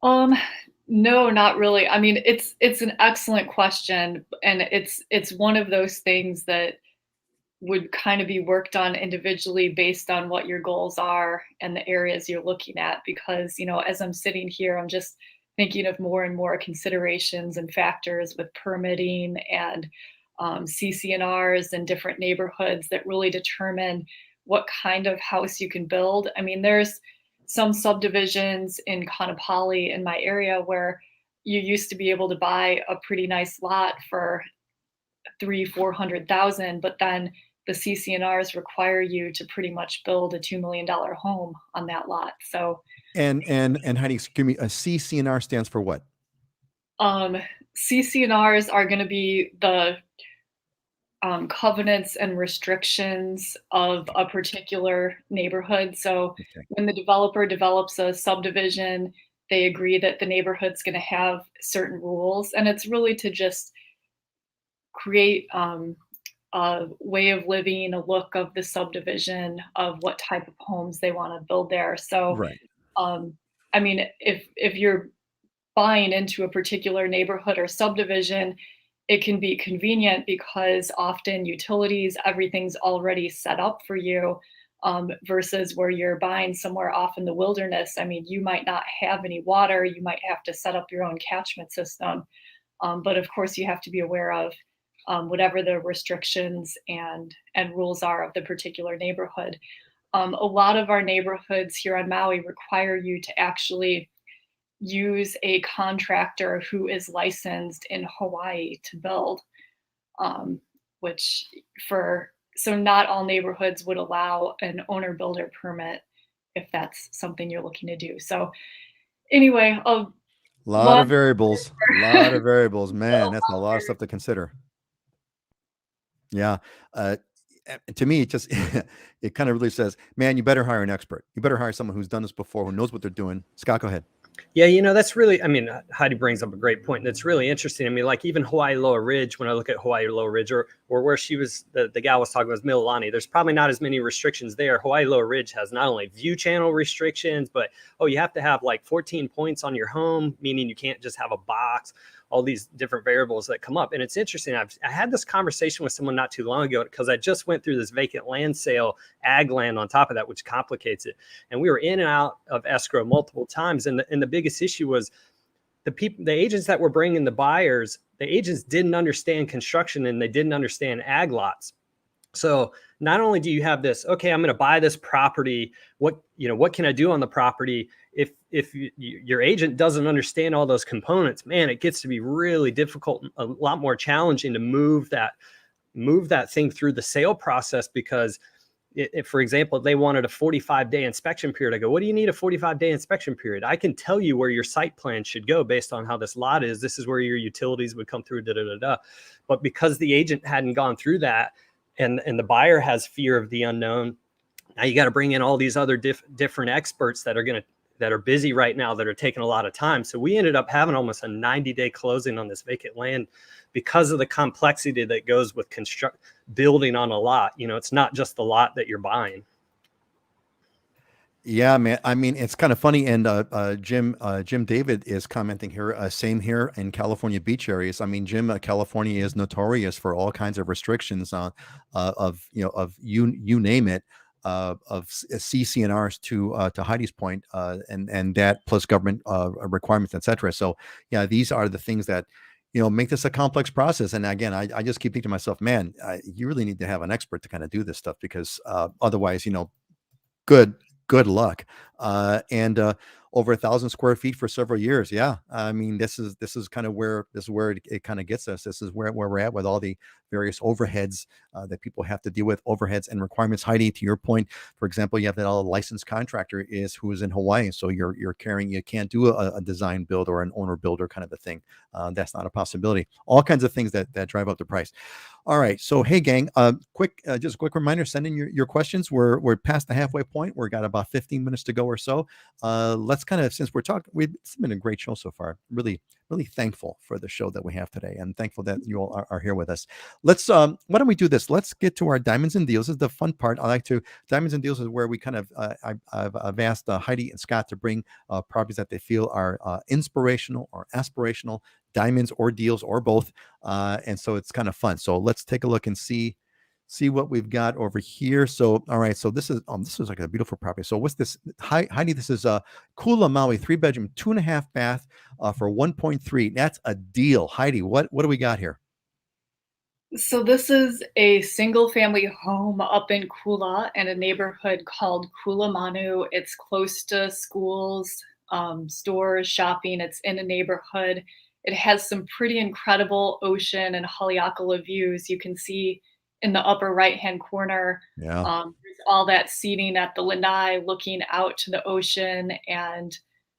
No, not really. I mean, it's an excellent question, and it's one of those things that would kind of be worked on individually based on what your goals are and the areas you're looking at. Because, as I'm sitting here, I'm just thinking of more and more considerations and factors with permitting and CCNRs and different neighborhoods that really determine what kind of house you can build. I mean, there's some subdivisions in Kaanapali in my area where you used to be able to buy a pretty nice lot for 300,000-400,000, but then the CCNRs require you to pretty much build a $2 million home on that lot. So And Heidi, excuse me, a CCNR stands for what? CCNRs are going to be the covenants and restrictions of a particular neighborhood. So when the developer develops a subdivision, they agree that the neighborhood's going to have certain rules, and it's really to just create a way of living, a look of the subdivision, of what type of homes they want to build there. So, right. I mean, if you're buying into a particular neighborhood or subdivision, it can be convenient because often utilities, everything's already set up for you, versus where you're buying somewhere off in the wilderness. I mean, you might not have any water, you might have to set up your own catchment system. But of course, you have to be aware of whatever the restrictions and rules are of the particular neighborhood. A lot of our neighborhoods here on Maui require you to actually use a contractor who is licensed in Hawaii to build, so not all neighborhoods would allow an owner builder permit if that's something you're looking to do. So anyway, a lot of variables, man, that's a lot of stuff to consider. Yeah. To me, it just, it kind of really says, man, you better hire an expert. You better hire someone who's done this before, who knows what they're doing. Scott, go ahead. Yeah, that's really, Heidi brings up a great point. That's really interesting. I mean, like even Hawaii Lower Ridge, when I look at Hawaii Lower Ridge or where she was, the gal was talking about Mililani, there's probably not as many restrictions there. Hawaii Lower Ridge has not only view channel restrictions, but, you have to have like 14 points on your home, meaning you can't just have a box, all these different variables that come up. And it's interesting. I had this conversation with someone not too long ago because I just went through this vacant land sale, ag land on top of that, which complicates it. And we were in and out of escrow multiple times. And the biggest issue was the agents that were bringing the buyers, the agents didn't understand construction and they didn't understand ag lots. So not only do you have this, okay, I'm going to buy this property. What can I do on the property? If your agent doesn't understand all those components, man, it gets to be really difficult, a lot more challenging to move that thing through the sale process. Because if, for example, they wanted a 45-day inspection period, I go, what do you need a 45-day inspection period? I can tell you where your site plan should go based on how this lot is. This is where your utilities would come through, But because the agent hadn't gone through that, and the buyer has fear of the unknown, now you got to bring in all these other different experts that are busy right now, that are taking a lot of time. So we ended up having almost a 90-day closing on this vacant land because of the complexity that goes with building on a lot. It's not just the lot that you're buying. Yeah, man. I mean, it's kind of funny. And Jim David is commenting here. Same here in California beach areas. I mean, Jim, California is notorious for all kinds of restrictions of you name it, of CCNRs to Heidi's point, and that plus government requirements, etc. So yeah, these are the things that make this a complex process. And again, I just keep thinking to myself, man, you really need to have an expert to kind of do this stuff, because otherwise, good luck. And over 1,000 square feet for several years. Yeah, I mean, this is kind of where it kind of gets us. This is where we're at with all the various overheads that people have to deal with, overheads and requirements. Heidi, to your point, for example, you have that all licensed contractor who is in Hawaii, so you can't do a design build or an owner builder kind of a thing. That's not a possibility. All kinds of things that drive up the price. All right, so hey gang, just a quick reminder, send in your questions. We're past the halfway point. We've got about 15 minutes to go or so. Let's kind of, since we're talking, it's been a great show so far. Really thankful for the show that we have today, and thankful that you all are here with us. Let's why don't we do this? Let's get to our diamonds and deals. This is the fun part. Diamonds and deals is where we kind of I've asked Heidi and Scott to bring properties that they feel are inspirational or aspirational, diamonds or deals or both, and so it's kind of fun. So let's take a look and see what we've got over here. So all right, so this is like a beautiful property. So what's this? Heidi, this is a Kula Maui 3-bedroom 2.5 bath for 1.3. That's a deal. Heidi, what do we got here? So this is a single family home up in Kula in a neighborhood called Kulamanu. It's close to schools, stores, shopping. It's in a neighborhood. It has some pretty incredible ocean and Haleakala views. You can see in the upper right-hand corner, Yeah. there's all that seating at the lanai looking out to the ocean and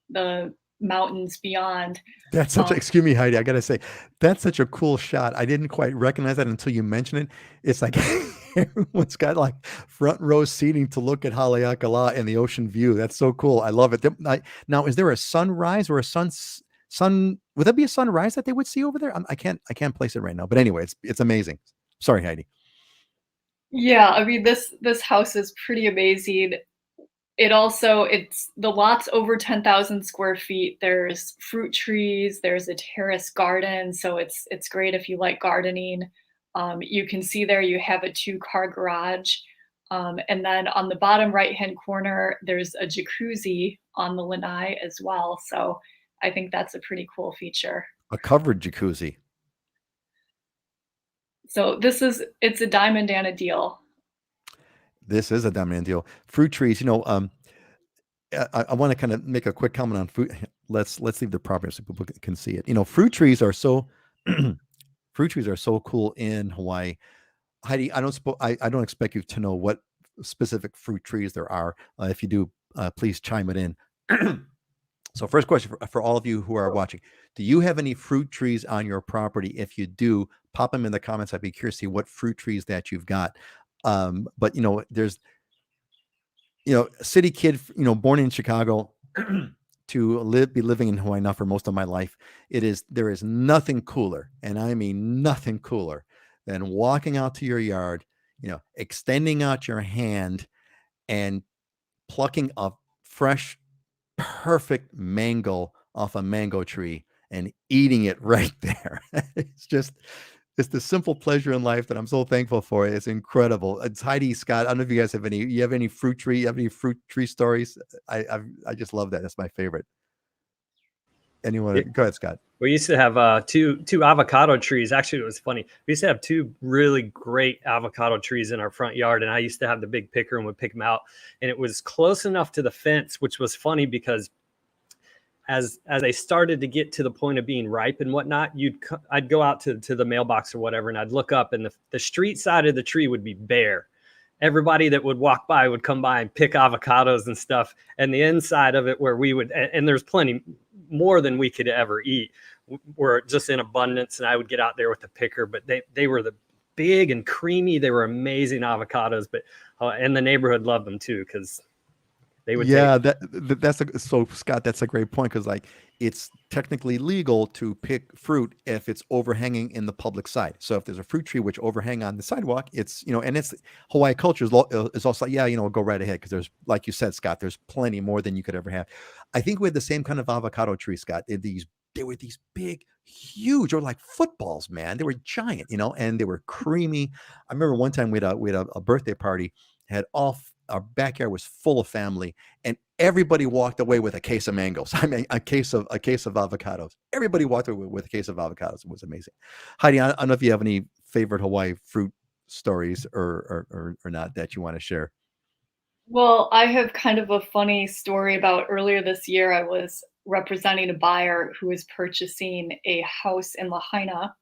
the mountains beyond. That's excuse me, Heidi, I gotta say, that's such a cool shot. I didn't quite recognize that until you mentioned it. It's like everyone's got like front row seating to look at Haleakala and the ocean view. That's so cool. I love it. Now, is there a sunrise or a sun? Would that be a sunrise that they would see over there? I can't place it right now. But anyway, it's amazing. Sorry, Heidi. Yeah, I mean, this house is pretty amazing. It's the lot's over 10,000 square feet. There's fruit trees, there's a terrace garden, so it's great if you like gardening. You can see there you have a 2-car garage. And then on the bottom right-hand corner, there's a jacuzzi on the lanai as well. So I think that's a pretty cool feature. A covered jacuzzi. So it's a diamond and a deal. This is a diamond and deal. Fruit trees, I want to kind of make a quick comment on fruit. Let's leave the property so people can see it. Fruit trees are so cool in Hawaii. Heidi, I don't expect you to know what specific fruit trees there are. If you do, please chime it in. So first question for all of you who are watching, do you have any fruit trees on your property? If you do, pop them in the comments. I'd be curious to see what fruit trees that you've got. But there's, city kid, born in Chicago, to be living in Hawaii now for most of my life, there is nothing cooler, and I mean nothing cooler than walking out to your yard, extending out your hand and plucking a fresh, perfect mango off a mango tree and eating it right there. It's the simple pleasure in life that I'm so thankful for. It's incredible. It's Heidi, Scott. I don't know if you guys have any fruit tree stories? I just love that. That's my favorite. Anyone? Go ahead, Scott. We used to have two avocado trees. Actually, it was funny. We used to have two really great avocado trees in our front yard, and I used to have the big picker and would pick them out. And it was close enough to the fence, which was funny because as they started to get to the point of being ripe and whatnot, I'd go out to the mailbox or whatever, and I'd look up, and the street side of the tree would be bare. Everybody that would walk by would come by and pick avocados and stuff. And the inside of it, where we would, and there's plenty more than we could ever eat, were just in abundance. And I would get out there with the picker, but they were the big and creamy. They were amazing avocados, but and the neighborhood loved them too, because they would. Yeah, so Scott, that's a great point, because like it's technically legal to pick fruit if it's overhanging in the public side. So if there's a fruit tree which overhang on the sidewalk, it's and it's Hawaii culture is also like, go right ahead, because there's, like you said, Scott, there's plenty more than you could ever have. I think we had the same kind of avocado tree, Scott. They were these big, huge, or like footballs, man. They were giant, and they were creamy. I remember one time we had a birthday party, had our backyard was full of family, and everybody walked away with a case of mangoes. I mean, a case of avocados. Everybody walked away with a case of avocados. It was amazing. Heidi, I don't know if you have any favorite Hawaii fruit stories or not that you want to share. Well, I have kind of a funny story about earlier this year. I was representing a buyer who was purchasing a house in Lahaina,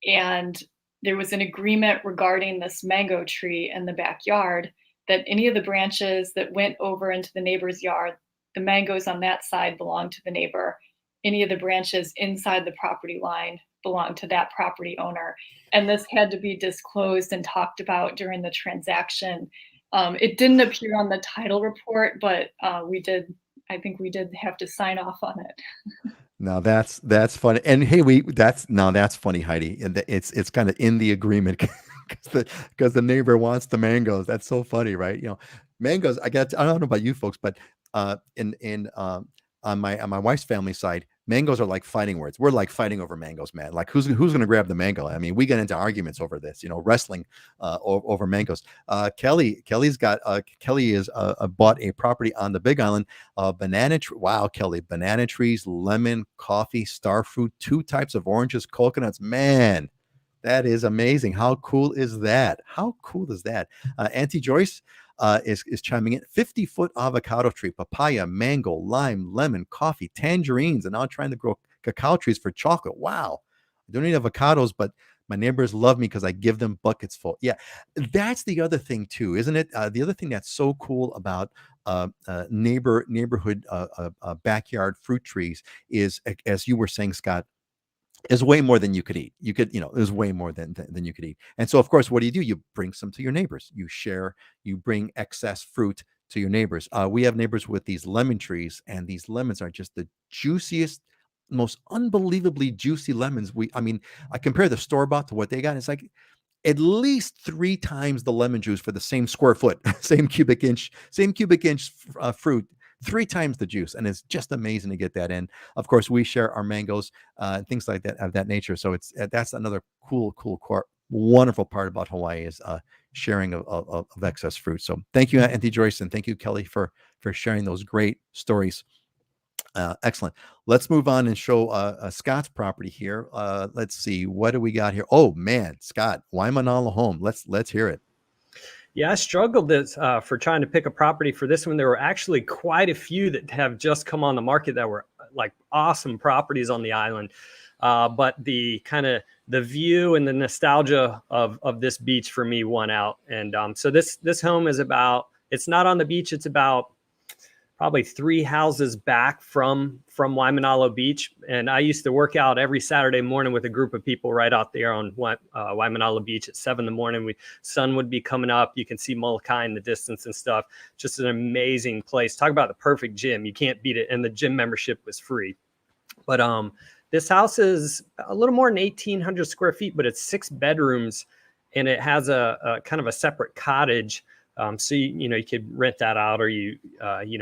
and there was an agreement regarding this mango tree in the backyard that any of the branches that went over into the neighbor's yard, the mangoes on that side belonged to the neighbor. Any of the branches inside the property line belonged to that property owner. And this had to be disclosed and talked about during the transaction. It didn't appear on the title report, but I think we did have to sign off on it. Now that's funny. And hey, that's funny, Heidi. And it's kind of in the agreement because the neighbor wants the mangoes. That's so funny, right? Mangoes. I don't know about you folks, but on my wife's family side, mangoes are like fighting words. We're like fighting over mangoes, man. Like who's going to grab the mango? I mean, we get into arguments over this, wrestling over mangoes. Kelly is bought a property on the Big Island, banana tree. Wow, Kelly, banana trees, lemon, coffee, star fruit, 2 types of oranges, coconuts. Man, that is amazing. How cool is that? Auntie Joyce is chiming in. 50-foot avocado tree, papaya, mango, lime, lemon, coffee, tangerines, and now trying to grow cacao trees for chocolate. Wow. I don't need avocados, but my neighbors love me because I give them buckets full. Yeah, that's the other thing too, isn't it? The other thing that's so cool about neighborhood backyard fruit trees is, as you were saying, Scott, is way more than you could eat. There's way more than you could eat. And so, of course, what do? You bring some to your neighbors. You share, you bring excess fruit to your neighbors. We have neighbors with these lemon trees, and these lemons are just the juiciest, most unbelievably juicy lemons. I compare the store-bought to what they got. It's like at least 3 times the lemon juice for the same square foot, same cubic inch fruit. 3 times the juice, and it's just amazing to get that in. Of course, we share our mangoes and things like that of that nature. So that's another cool, wonderful part about Hawaii is sharing of excess fruit. So thank you, Auntie Joyce, and thank you, Kelly, for sharing those great stories. Excellent. Let's move on and show Scott's property here. Let's see, what do we got here? Oh man, Scott, Waimanalo home. Let's hear it. Yeah, I struggled for trying to pick a property for this one. There were actually quite a few that have just come on the market that were like awesome properties on the island. But the kind of the view and the nostalgia of this beach for me won out. And so this home is it's not on the beach. It's about probably 3 houses back from Waimanalo Beach. And I used to work out every Saturday morning with a group of people right out there on Waimanalo Beach at 7 in the morning. Sun would be coming up. You can see Molokai in the distance and stuff. Just an amazing place. Talk about the perfect gym. You can't beat it. And the gym membership was free. But this house is a little more than 1,800 square feet, but it's 6 bedrooms, and it has a kind of a separate cottage. So you could rent that out, or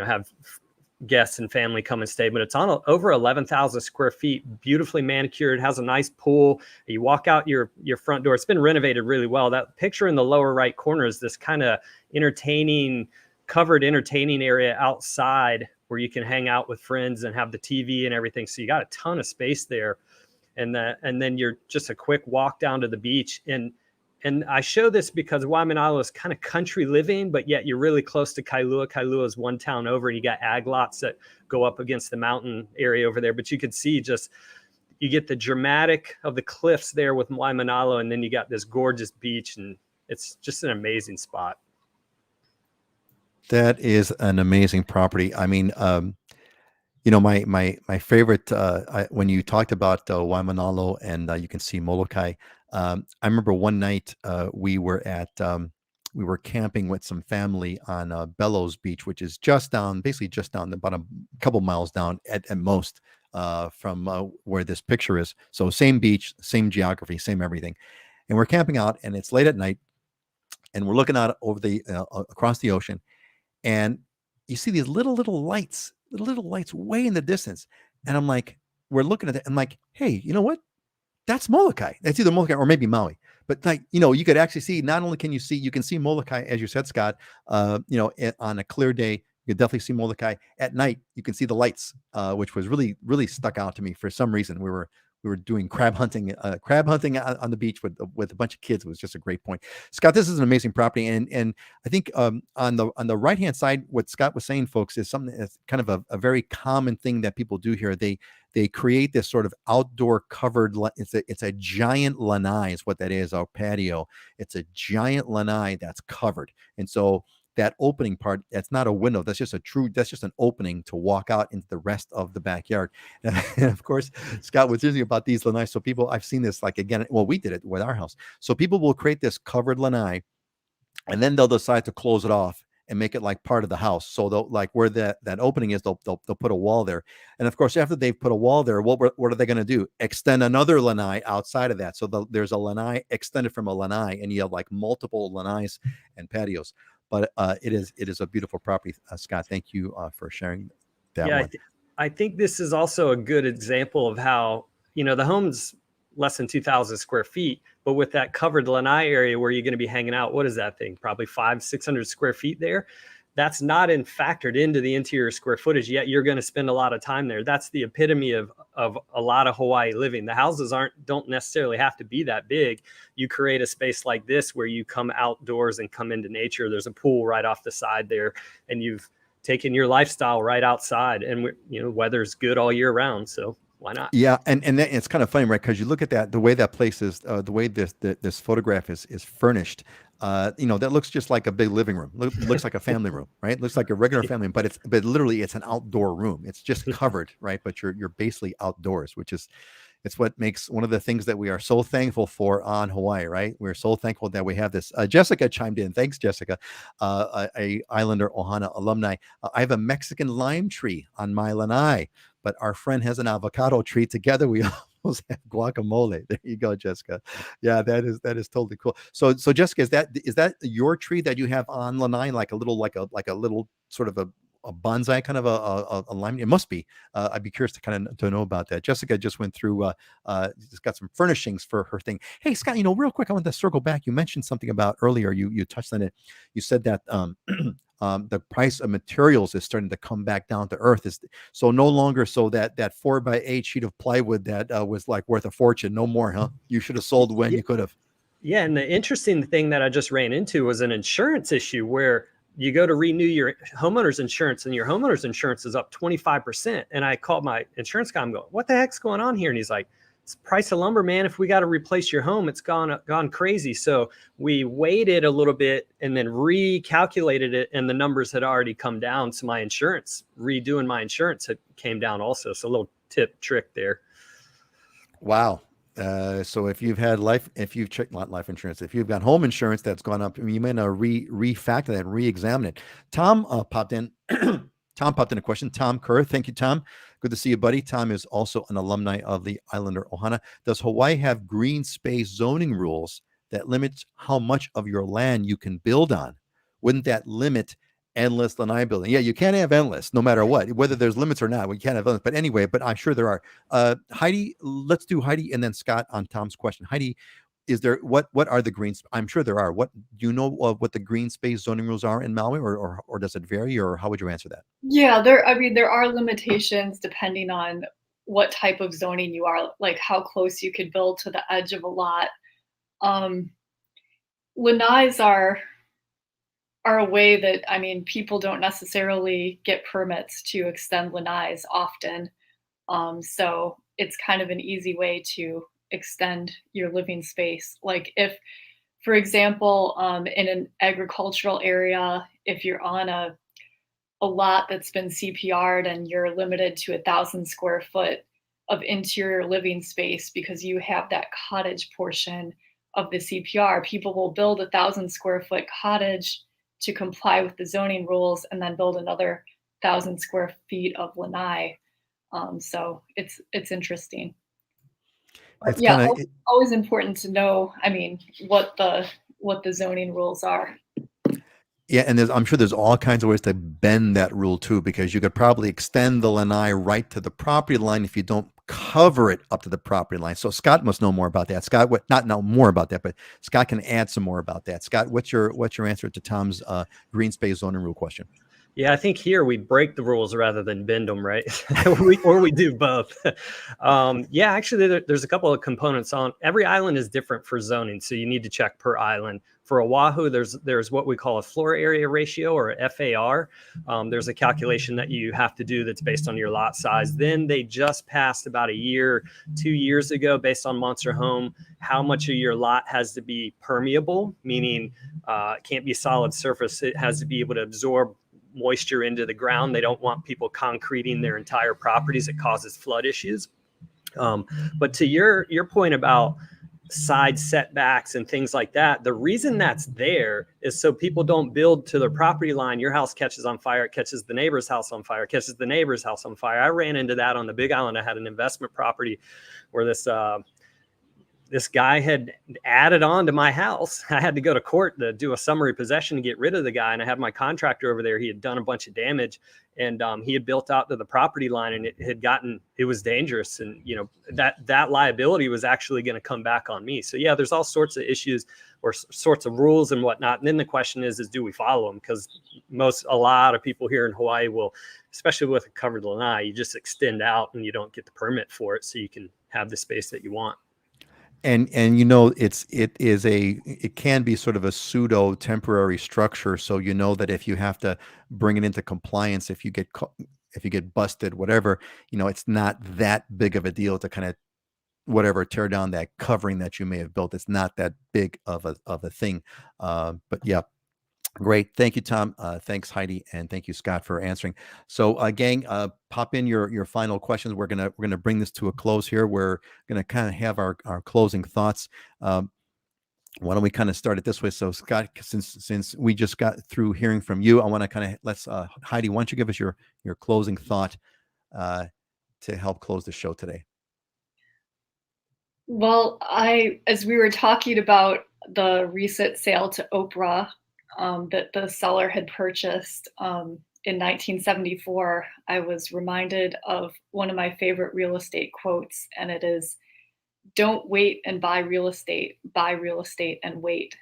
have guests and family come and stay. But it's on over 11,000 square feet, beautifully manicured, has a nice pool. You walk out your front door. It's been renovated really well. That picture in the lower right corner is this kind of covered entertaining area outside where you can hang out with friends and have the TV and everything. So you got a ton of space there. And then you're just a quick walk down to the beach. And I show this because Waimanalo is kind of country living, but yet you're really close to Kailua. Kailua is one town over, and you got ag lots that go up against the mountain area over there. But you could see you get the dramatic of the cliffs there with Waimanalo, and then you got this gorgeous beach, and it's just an amazing spot. That is an amazing property. I mean, my favorite, when you talked about Waimanalo and you can see Molokai, I remember one night we were camping with some family on Bellows Beach, which is basically just down, about a couple miles down at most from where this picture is. So same beach, same geography, same everything. And we're camping out, and it's late at night, and we're looking out over across the ocean, and you see these little lights way in the distance. And I'm like, we're looking at it. I'm like, hey, you know what? That's Molokai. That's either Molokai or maybe Maui. But you could actually see, not only can you can see Molokai, as you said, Scott, on a clear day, you could definitely see Molokai. At night, you can see the lights, which was really, really stuck out to me for some reason. We were doing crab hunting on the beach with a bunch of kids. It was just a great point. Scott, this is an amazing property. And I think on the right-hand side, what Scott was saying, folks, is something that's kind of a very common thing that people do here. They create this sort of outdoor covered, it's a giant lanai is what that is, our patio. It's a giant lanai that's covered. And so that opening part, that's not a window. That's just an opening to walk out into the rest of the backyard. And of course, Scott, what's interesting about these lanai, so I've seen this, like, again, well, we did it with our house. So people will create this covered lanai, and then they'll decide to close it off and make it like part of the house. So they'll, like, where that opening is, they'll put a wall there. And of course, after they've put a wall there, what are they going to do? Extend another lanai outside of that. So there's a lanai extended from a lanai, and you have like multiple lanais and patios. But it is a beautiful property, Scott. Thank you for sharing that one. I think this is also a good example of how, the home's less than 2,000 square feet, but with that covered lanai area where you're going to be hanging out, what is that thing? Probably 500-600 square feet there. That's not factored into the interior square footage, yet you're going to spend a lot of time there. That's the epitome of a lot of Hawaii living. The houses don't necessarily have to be that big. You create a space like this where you come outdoors and come into nature. There's a pool right off the side there, and you've taken your lifestyle right outside, and weather's good all year round. So why not? Yeah, and it's kind of funny, right? Because you look at that, the way that place is, the way this photograph is furnished. That looks just like a big living room. Looks like a family room, right? Looks like a regular family room, but literally it's an outdoor room. It's just covered, right? But you're basically outdoors, which is, it's what makes one of the things that we are so thankful for on Hawaii, right? We're so thankful that we have this. Jessica chimed in. Thanks, Jessica. A Islander Ohana alumni. I have a Mexican lime tree on my lanai, but our friend has an avocado tree. Together we almost have guacamole. There you go, Jessica. Yeah, that is totally cool. So Jessica, is that your tree that you have on lanai, like a little sort of a bonsai kind of a lime? It must be. I'd be curious to know about that. Jessica just went through, just got some furnishings for her thing. Hey, Scott, real quick, I want to circle back. You mentioned something about earlier. You touched on it. You said that the price of materials is starting to come back down to earth. So no longer so that 4x8 sheet of plywood that was like worth a fortune. No more, huh? You should have sold when you could have. Yeah, and the interesting thing that I just ran into was an insurance issue where you go to renew your homeowner's insurance, and your homeowner's insurance is up 25%. And I called my insurance guy. I'm going, what the heck's going on here? And he's like, price of lumber, man, if we got to replace your home, it's gone crazy. So we waited a little bit and then recalculated it, and the numbers had already come down. So my insurance, redoing my insurance, had came down also. So a little trick there. Wow. So if you've had if you've checked not life insurance, if you've got home insurance that's gone up, you may not refactor that and re-examine it. Tom popped in. Tom popped in a question. Tom Kerr, thank you, Tom. Good to see you, buddy. Tom is also an alumni of the Islander Ohana. Does Hawaii have green space zoning rules that limit how much of your land you can build on? Wouldn't that limit endless lanai building? Yeah, you can't have endless, no matter what, whether there's limits or not. We can't have endless. But anyway, but I'm sure there are. Heidi, let's do Heidi and then Scott on Tom's question. Heidi, is there what are the greens? I'm sure there are. What do you know what the green space zoning rules are in Maui, or does it vary, or how would you answer that? Yeah, there are limitations depending on what type of zoning you are, like how close you could build to the edge of a lot. Lanais are a way that, I mean, people don't necessarily get permits to extend lanais often. So it's kind of an easy way to extend your living space. Like if, for example, in an agricultural area, if you're on a lot that's been CPR'd and you're limited to 1,000 square foot of interior living space because you have that cottage portion of the CPR, people will build 1,000 square foot cottage to comply with the zoning rules and then build another 1,000 square feet of lanai. So it's interesting. It's yeah, always important to know, I mean, what the zoning rules are. Yeah, and I'm sure there's all kinds of ways to bend that rule too, because you could probably extend the lanai right to the property line if you don't cover it up to the property line. So Scott must know more about that. Scott, not know more about that, but Scott can add some more about that. Scott, what's your answer to Tom's green space zoning rule question? Yeah, I think here we break the rules rather than bend them, right? or we do both. Yeah, actually, there's a couple of components on every island is different for zoning, so you need to check per island. For Oahu, there's what we call a floor area ratio, or a FAR. There's a calculation that you have to do that's based on your lot size. Then they just passed about 2 years ago, based on Monster Home, how much of your lot has to be permeable, meaning it can't be solid surface. It has to be able to absorb moisture into the ground. They don't want people concreting their entire properties. It causes flood issues. But to your point about side setbacks and things like that, the reason that's there is so people don't build to their property line. Your house catches on fire, it catches the neighbor's house on fire, catches the neighbor's house on fire. I ran into that on the Big Island. I had an investment property where this guy had added on to my house. I had to go to court to do a summary possession to get rid of the guy. And I had my contractor over there. He had done a bunch of damage, and he had built out to the property line, and it was dangerous. And, you know, that liability was actually going to come back on me. So yeah, there's all sorts of issues or sorts of rules and whatnot. And then the question is do we follow them? Because a lot of people here in Hawaii will, especially with a covered lanai, you just extend out and you don't get the permit for it, so you can have the space that you want. And you know, it can be sort of a pseudo temporary structure. So you know that if you have to bring it into compliance, if you get busted, whatever, you know, it's not that big of a deal to kind of tear down that covering that you may have built. It's not that big of a thing. But yeah. Great. Thank you, Tom. Thanks, Heidi. And thank you, Scott, for answering. So gang, pop in your final questions. We're gonna bring this to a close here. We're gonna kind of have our closing thoughts. Why don't we kind of start it this way? So Scott, since we just got through hearing from you, I want to kind of let's Heidi, why don't you give us your closing thought to help close the show today? Well, as we were talking about the recent sale to Oprah, that the seller had purchased in 1974, I was reminded of one of my favorite real estate quotes, and it is, "Don't wait and buy real estate and wait."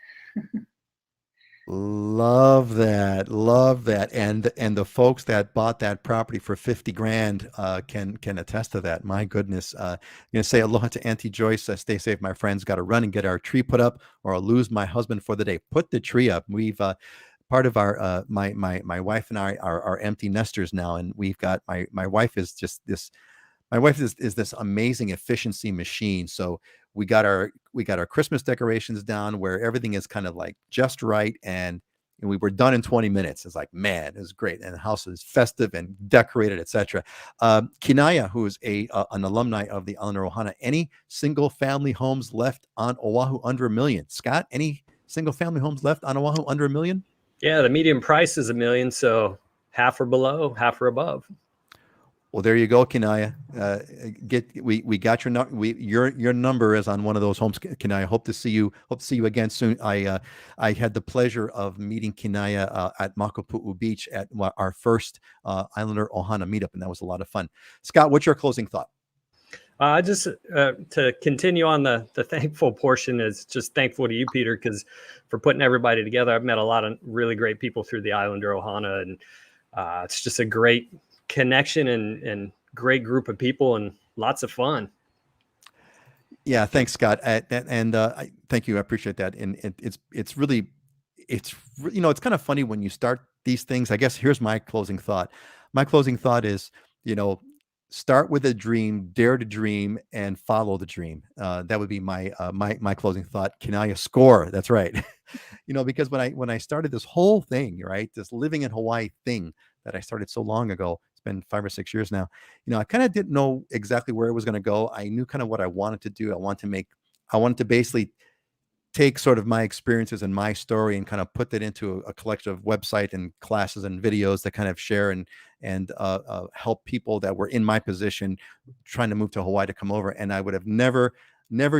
Love that. And the folks that bought that property for 50 grand can attest to that. My goodness. I'm gonna say aloha to Auntie Joyce. Stay safe, my friends. Got to run and get our tree put up, or I'll lose my husband for the day. Put the tree up. We've part of our my wife and I are empty nesters now, and we've got my wife is just this. My wife is this amazing efficiency machine. So we got our Christmas decorations down where everything is kind of like just right, and we were done in 20 minutes. It's like, man, it was great, and the house is festive and decorated, etc. Kinaya, who is an alumni of the Islander Ohana, any single family homes left on Oahu under $1 million? Scott, any single family homes left on Oahu under $1 million? Yeah, the median price is $1 million, so half or below, half or above. Well, there you go, Kinaya. We got your number is on one of those homes, Kinaya. Hope to see you again soon. I had the pleasure of meeting Kinaya at Makapu'u Beach at our first Islander Ohana meetup, and that was a lot of fun. Scott, what's your closing thought? Just to continue on the thankful portion, is just thankful to you, Peter, because for putting everybody together. I've met a lot of really great people through the Islander Ohana, and it's just a great connection and great group of people and lots of fun. Yeah, thanks, Scott, and thank you. I appreciate that. And it's really, it's kind of funny when you start these things. I guess here's my closing thought. My closing thought is, start with a dream, dare to dream, and follow the dream. That would be my closing thought. Kinaya, score. That's right. Because when I started this whole thing, right, this living in Hawaii thing that I started so long ago, it's been 5 or 6 years now. I kind of didn't know exactly where it was going to go. I knew kind of what I wanted to do. I wanted to basically take sort of my experiences and my story and kind of put that into a collection of website and classes and videos that kind of share and help people that were in my position trying to move to Hawaii to come over. And I would have never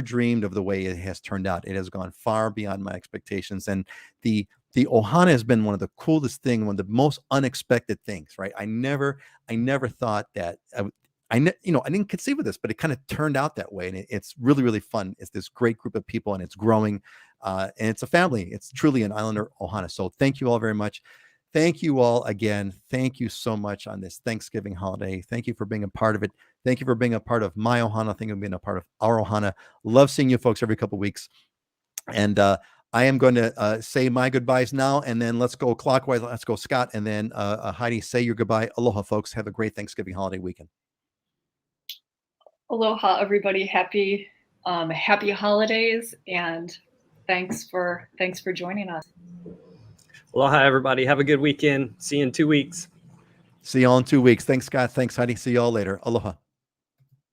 dreamed of the way it has turned out. It has gone far beyond my expectations. And the Ohana has been one of the coolest things, one of the most unexpected things, right? I never thought that I didn't conceive of this, but it kind of turned out that way. And it's really, really fun. It's this great group of people, and it's growing, and it's a family. It's truly an Islander Ohana. So thank you all very much. Thank you all again. Thank you so much on this Thanksgiving holiday. Thank you for being a part of it. Thank you for being a part of my Ohana. Thank you for being a part of our Ohana. Love seeing you folks every couple of weeks. And I am going to say my goodbyes now, and then let's go clockwise. Let's go, Scott, and then Heidi, say your goodbye. Aloha, folks. Have a great Thanksgiving holiday weekend. Aloha, everybody. Happy holidays, and thanks for joining us. Aloha, everybody. Have a good weekend. See you in 2 weeks. See y'all in 2 weeks. Thanks, Scott. Thanks, Heidi. See y'all later. Aloha.